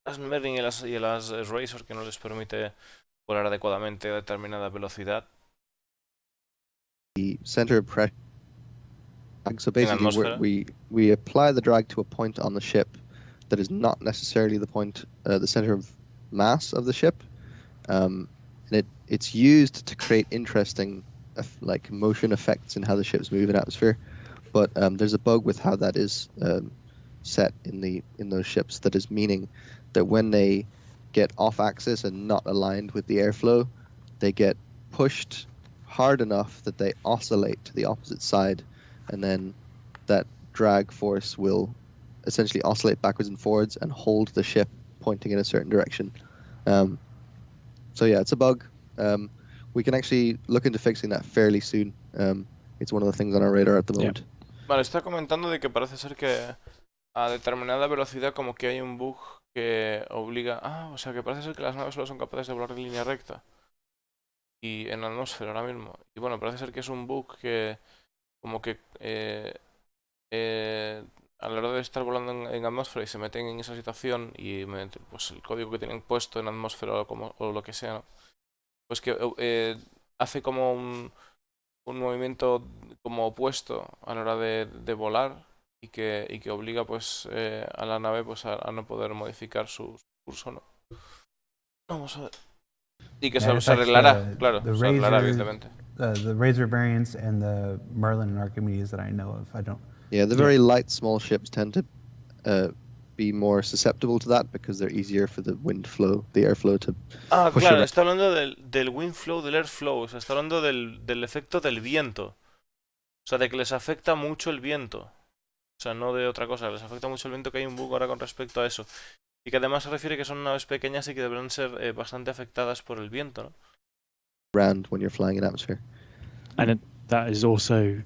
las Merlin y a las Razor que no les permite volar adecuadamente a determinada velocidad. The center of pressure. So basically, we apply the drag to a point on the ship that is not necessarily the center of mass of the ship, and it's used to create interesting like motion effects in how the ships move in atmosphere. But there's a bug with how that is set in those ships, that is meaning that when they get off axis and not aligned with the airflow, they get pushed hard enough that they oscillate to the opposite side, and then that drag force will essentially oscillate backwards and forwards and hold the ship pointing in a certain direction. So yeah, it's a bug. We can actually look into fixing that fairly soon. It's one of the things on our radar at the moment. Vale, está comentando de que parece ser que a determinada velocidad como que hay un bug que obliga... o sea que parece ser que las naves solo son capaces de volar en línea recta y en la atmósfera ahora mismo. Y bueno, parece ser que es un bug que como que a la hora de estar volando en atmósfera y se meten en esa situación y pues el código que tienen puesto en atmósfera o lo que sea, ¿no? Pues que hace como un movimiento como opuesto a la hora de volar y que obliga pues a la nave pues a no poder modificar su curso, ¿no? Vamos a ver. Y que se arreglará, claro, se arreglará evidentemente. The Razor variants and the Merlin and Archimedes that I know of, I don't. Yeah, the very light small ships tend to be more susceptible to that because they're easier for the airflow to push claro, around. está hablando del wind flow, del airflow, o sea, está hablando del efecto del viento. O sea, de que les afecta mucho el viento. O sea, no de otra cosa, les afecta mucho el viento, que hay un bug ahora con respecto a eso. Y que además se refiere que son naves pequeñas y que deberán ser bastante afectadas por el viento, ¿no? Around when you're flying in atmosphere. And that is also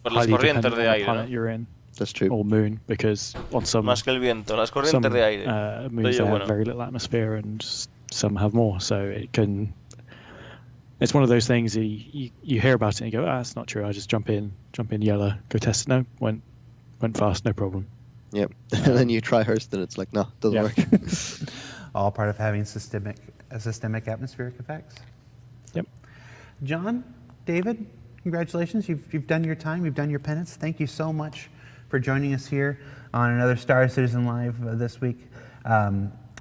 por las corrientes de aire, planet ¿no? you're in. That's true. Or moon, because on some más que el viento, las corrientes de aire. Moons have very little atmosphere, and some have more. So it's one of those things you hear about it and you go, that's not true. I just jump in yellow, go test it. No, went fast, no problem. Yep. And then you try Hurst and it's like, no, doesn't work. All part of having systemic atmospheric effects. Yep. John, David, congratulations. You've done your time. You've done your penance. Thank you so much for joining us here on another Star Citizen Live this week.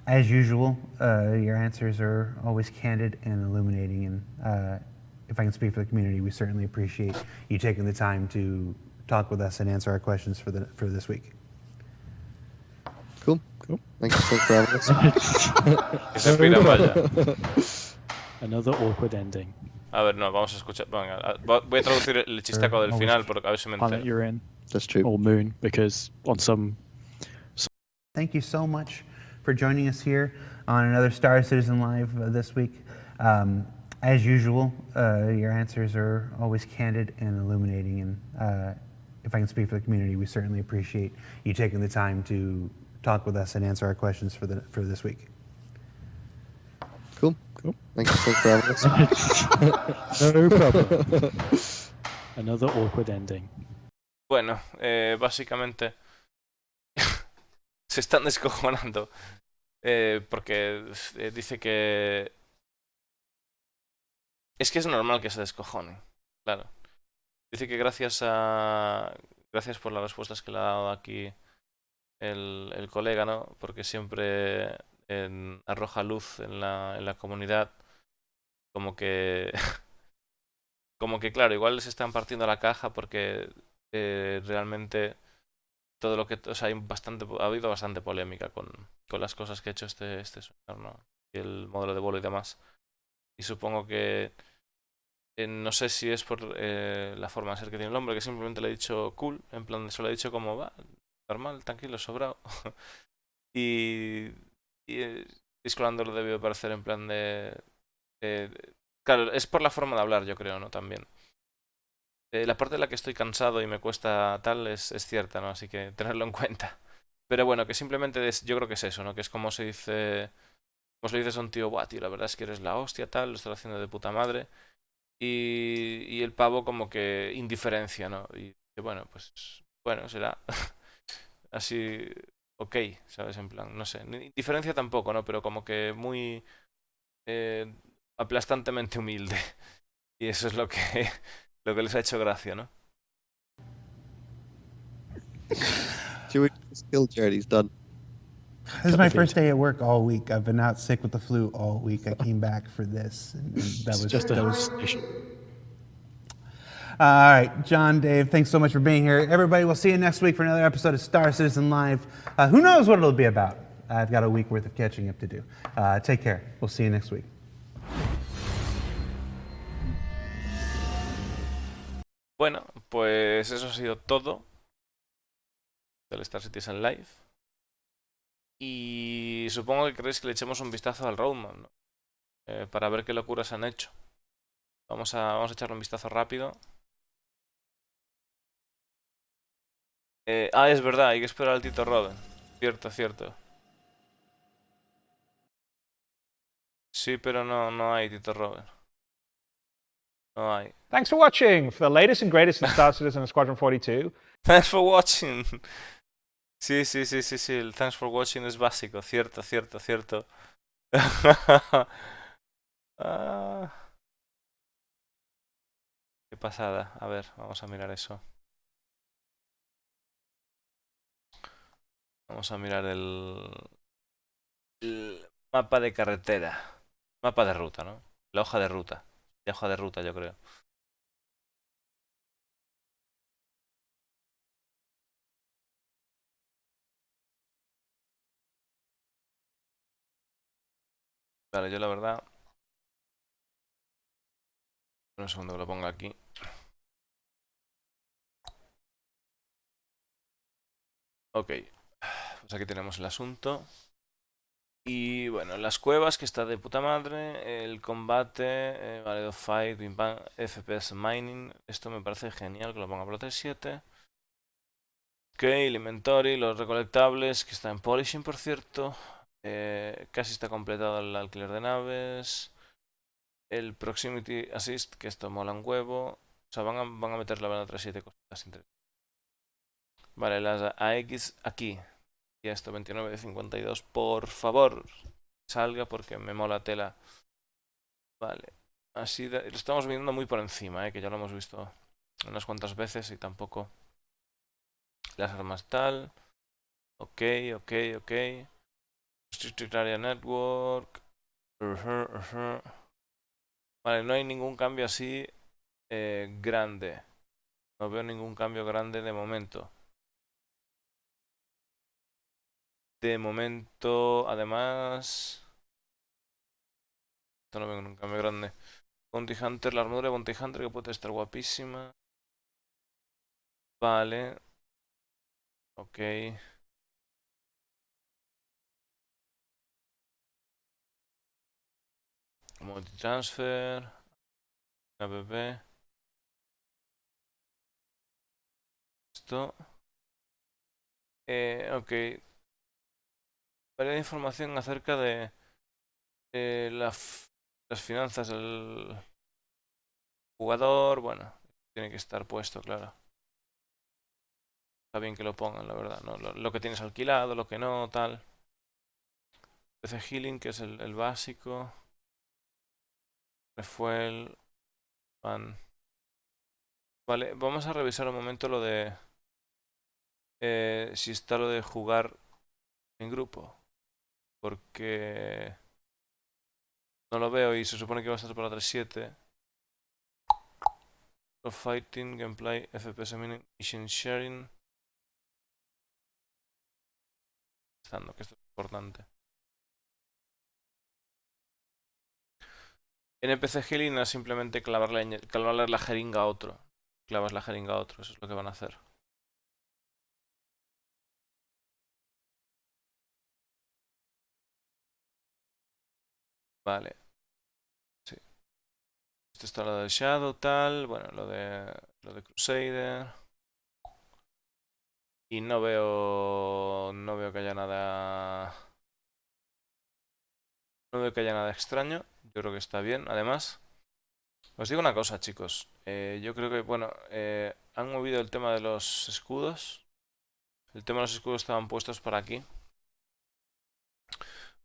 As usual, your answers are always candid and illuminating, and if I can speak for the community, we certainly appreciate you taking the time to talk with us and answer our questions for this week. Cool. Cool. Thanks for having us. Que se pidan, vaya. Another awkward ending. A ver, no, vamos a escuchar. Venga, voy a traducir el chistaco del final porque a ver si me Planet entero. you're in, That's true. or moon, because on some. Thank you so much for joining us here on another Star Citizen Live this week. As usual, your answers are always candid and illuminating, and if I can speak for the community, we certainly appreciate you taking the time to talk with us and answer our questions for this week. Cool. Cool. Thanks for having us. No problem. Another awkward ending. Bueno, básicamente se están descojonando porque dice que es normal que se descojonen, claro. Dice que gracias por las respuestas que le ha dado aquí el colega, ¿no? Porque siempre arroja luz en la comunidad, como que claro, igual se están partiendo la caja porque realmente todo lo que, o sea, ha habido bastante polémica con las cosas que ha hecho este señor, ¿no? Y el modelo de vuelo y demás. Y supongo que no sé si es por la forma de ser que tiene el hombre, que simplemente le he dicho cool, en plan, se lo he dicho como va, normal, tranquilo, sobrado. y Discolando lo debió parecer en plan de claro, es por la forma de hablar, yo creo, ¿no? También. La parte de la que estoy cansado y me cuesta tal es cierta, ¿no? Así que tenerlo en cuenta. Pero bueno, que simplemente yo creo que es eso, ¿no? Que es como se dice. Como se le dices a un tío, buah, tío, la verdad es que eres la hostia, tal, lo estás haciendo de puta madre. Y el pavo como que indiferencia, ¿no? Y que bueno, pues. Bueno, será. Así. Ok, ¿sabes? En plan, no sé. Indiferencia tampoco, ¿no? Pero como que muy. Aplastantemente humilde. Y eso es lo que les ha hecho gracia, ¿no? Should we kill Jared? He's done. This is my first day at work all week. I've been out sick with the flu all week. I came back for this, and that was Just a that was. issue. All right, John, Dave, thanks so much for being here. Everybody, we'll see you next week for another episode of Star Citizen Live. Who knows what it'll be about? I've got a week worth of catching up to do. Take care. We'll see you next week. Bueno, pues eso ha sido todo del Star Citizen Live. Y supongo que queréis que le echemos un vistazo al roadmap, ¿no? Para ver qué locuras han hecho. Vamos a echarle un vistazo rápido. Es verdad, hay que esperar al Tito Robin. Cierto, cierto. Sí, pero no hay Tito Robin. No hay. Thanks for watching. For the latest and greatest in Star Citizen and Squadron 42. Thanks for watching. Sí, el thanks for watching es básico. Cierto. Ah, qué pasada. A ver, vamos a mirar eso. Vamos a mirar el mapa de carretera. Mapa de ruta, ¿no? La hoja de ruta. La hoja de ruta, yo creo. Vale, yo la verdad. Un segundo que lo ponga aquí. Ok. Pues aquí tenemos el asunto. Y bueno, las cuevas, que está de puta madre. El combate, vale, fight, Bing Bang, FPS mining. Esto me parece genial que lo ponga por T7. Ok, el inventory, los recolectables, que está en polishing, por cierto. Casi está completado el alquiler de naves. El proximity assist, que esto mola un huevo. O sea, van a meter la verdad otras 7 cosas interesantes. Vale, las AX aquí. Y esto, 29 de 52. Por favor, salga porque me mola tela. Vale. Así lo estamos viendo muy por encima, que ya lo hemos visto unas cuantas veces y tampoco. Las armas tal. Ok. Restricted Area Network. Vale, no hay ningún cambio así grande. No veo ningún cambio grande de momento. De momento, además... No veo ningún cambio grande. Bounty Hunter, la armadura de Bounty Hunter que puede estar guapísima. Vale. Ok. Multitransfer. APP. Esto. Ok. Varia información acerca de las finanzas del jugador. Bueno, tiene que estar puesto, claro. Está bien que lo pongan, la verdad. ¿No? Lo que tienes alquilado, lo que no, tal. PC Healing, que es el básico. Refuel. Van. Vale, vamos a revisar un momento lo de... si está lo de jugar en grupo. Porque... no lo veo y se supone que va a estar para la 3.7. Fighting, gameplay, FPS mining, mission sharing. Estando, que esto es importante. NPC healing es simplemente clavarle la jeringa a otro. Clavas la jeringa a otro, eso es lo que van a hacer. Vale. Sí. Esto está lo de Shadow, tal. Bueno, lo de Crusader. Y no veo. No veo que haya nada. No veo que haya nada extraño. Yo creo que está bien. Además, os digo una cosa, chicos. Yo creo que, bueno, han movido el tema de los escudos. El tema de los escudos estaban puestos para aquí.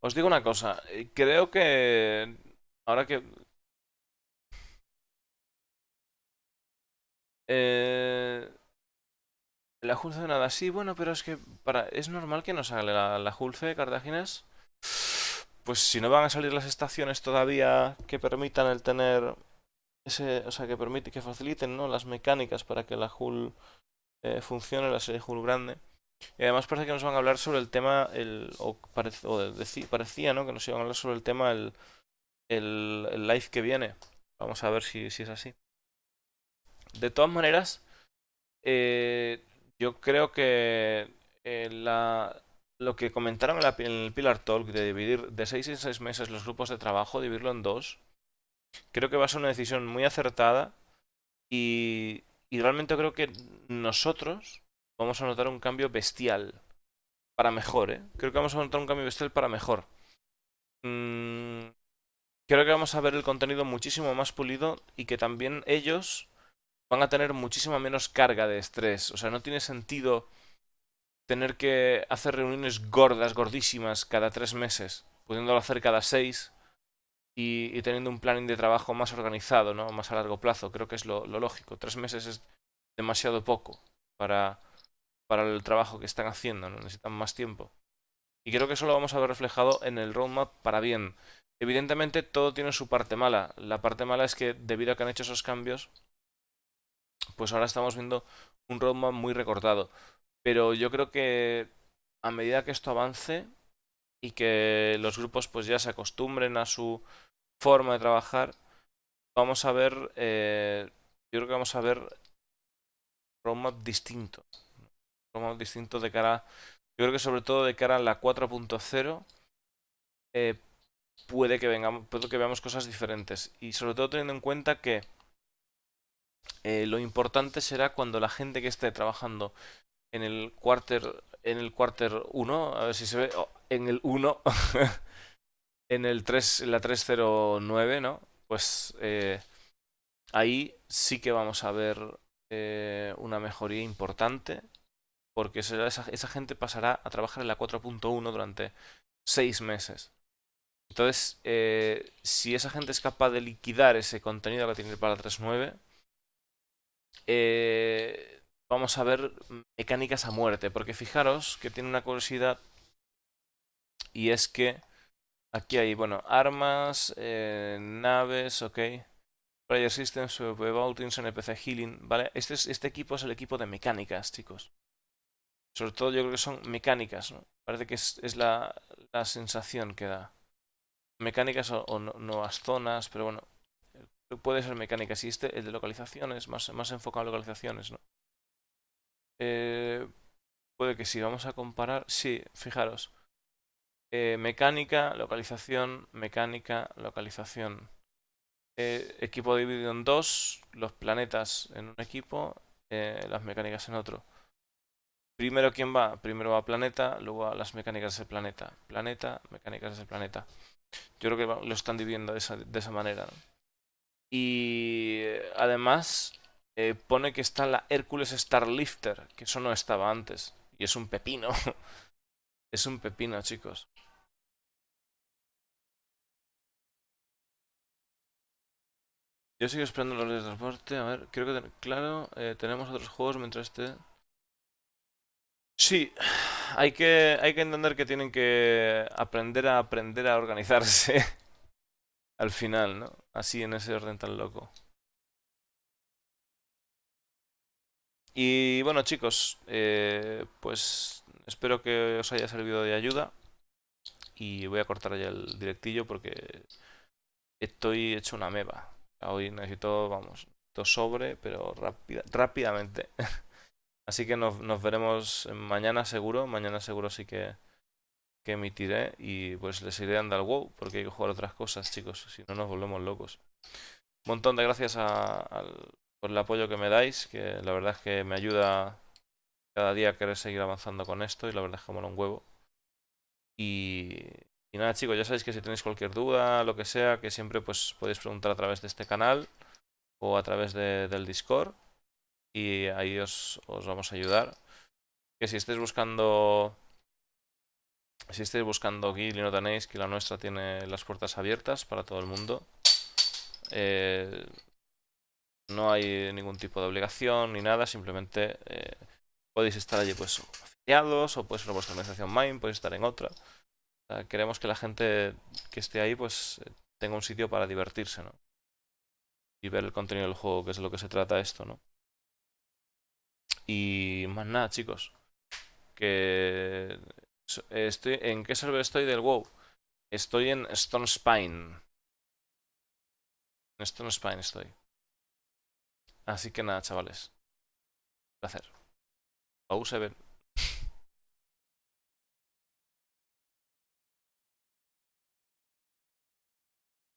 Os digo una cosa. Creo que... ahora que... la Julfe de nada, sí, bueno, pero es que es normal que nos sale la Julfe de Cartaginas. Pues si no van a salir las estaciones todavía que permitan el tener ese, o sea, que faciliten, ¿no?, las mecánicas para que la Hull funcione, la serie Hull grande. Y además parece que nos van a hablar sobre el tema, parecía, ¿no?, que nos iban a hablar sobre el tema el live que viene. Vamos a ver si es así. De todas maneras, yo creo que lo que comentaron en el Pillar Talk de dividir de 6 en 6 meses los grupos de trabajo, dividirlo en dos, creo que va a ser una decisión muy acertada y realmente creo que nosotros vamos a notar un cambio bestial para mejor, ¿eh? Creo que vamos a notar un cambio bestial para mejor. Creo que vamos a ver el contenido muchísimo más pulido y que también ellos van a tener muchísima menos carga de estrés. O sea, no tiene sentido tener que hacer reuniones gordas, gordísimas, cada 3 meses, pudiéndolo hacer cada 6 y teniendo un planning de trabajo más organizado, ¿no?, más a largo plazo. Creo que es lo lógico. 3 meses es demasiado poco para, para el trabajo que están haciendo, ¿no? Necesitan más tiempo. Y creo que eso lo vamos a ver reflejado en el roadmap para bien. Evidentemente todo tiene su parte mala. La parte mala es que debido a que han hecho esos cambios, pues ahora estamos viendo un roadmap muy recortado. Pero yo creo que a medida que esto avance y que los grupos pues ya se acostumbren a su forma de trabajar, vamos a ver, yo creo que vamos a ver roadmap distinto. Roadmap distinto de cara, yo creo que sobre todo de cara a la 4.0, puede que veamos cosas diferentes. Y sobre todo teniendo en cuenta que lo importante será cuando la gente que esté trabajando en el quarter 1, a ver si se ve, en el 1, en la 309, ¿no? Pues ahí sí que vamos a ver una mejoría importante, porque esa gente pasará a trabajar en la 4.1 durante 6 meses. Entonces, si esa gente es capaz de liquidar ese contenido que tiene para la 3.9, vamos a ver mecánicas a muerte, porque fijaros que tiene una curiosidad Y es que aquí hay, bueno, armas, naves, ok. Player Systems, PvP Vaultings, NPC Healing, ¿vale? Este equipo es el equipo de mecánicas, chicos. Sobre todo yo creo que son mecánicas, ¿no? Parece que es la sensación que da. Mecánicas o nuevas zonas, pero bueno, puede ser mecánicas. Y el de localizaciones, más enfocado en localizaciones, ¿no? Puede que sí, vamos a comparar. Sí, fijaros. Mecánica, localización, mecánica, localización. Equipo dividido en dos, los planetas en un equipo, las mecánicas en otro. Primero, ¿quién va? Primero va planeta, luego a las mecánicas del planeta. Planeta, mecánicas del planeta. Yo creo que lo están dividiendo de esa manera, ¿no? Y además pone que está la Hércules Starlifter, que eso no estaba antes. Y es un pepino. Es un pepino, chicos. Yo sigo esperando los de transporte. A ver, creo que claro, tenemos otros juegos mientras esté. Sí, hay que entender que tienen que aprender a organizarse al final, ¿no? Así en ese orden tan loco. Y bueno, chicos, pues espero que os haya servido de ayuda. Y voy a cortar ya el directillo porque estoy hecho una meba. Hoy necesito, vamos, todo sobre, pero rápidamente. Así que nos veremos mañana seguro. Mañana seguro sí que emitiré. Y pues les iré dando al WoW porque hay que jugar otras cosas, chicos. Si no nos volvemos locos. Un montón de gracias por el apoyo que me dais. Que la verdad es que me ayuda cada día a querer seguir avanzando con esto. Y la verdad es que mola un huevo. Y, y nada, chicos, ya sabéis que si tenéis cualquier duda, lo que sea, que siempre pues podéis preguntar a través de este canal o a través del Discord y ahí os vamos a ayudar. Que si estáis buscando guild y no tenéis, que la nuestra tiene las puertas abiertas para todo el mundo. Eh, no hay ningún tipo de obligación ni nada, simplemente podéis estar allí pues afiliados o puede ser vuestra organización main, podéis estar en otra. O sea, queremos que la gente que esté ahí pues tenga un sitio para divertirse, ¿no? Y ver el contenido del juego, que es de lo que se trata esto, ¿no? Y más nada, chicos. Que ¿en qué server estoy del WoW? Estoy en Stone Spine. En Stone Spine estoy. Así que nada, chavales. Placer. Au se ven.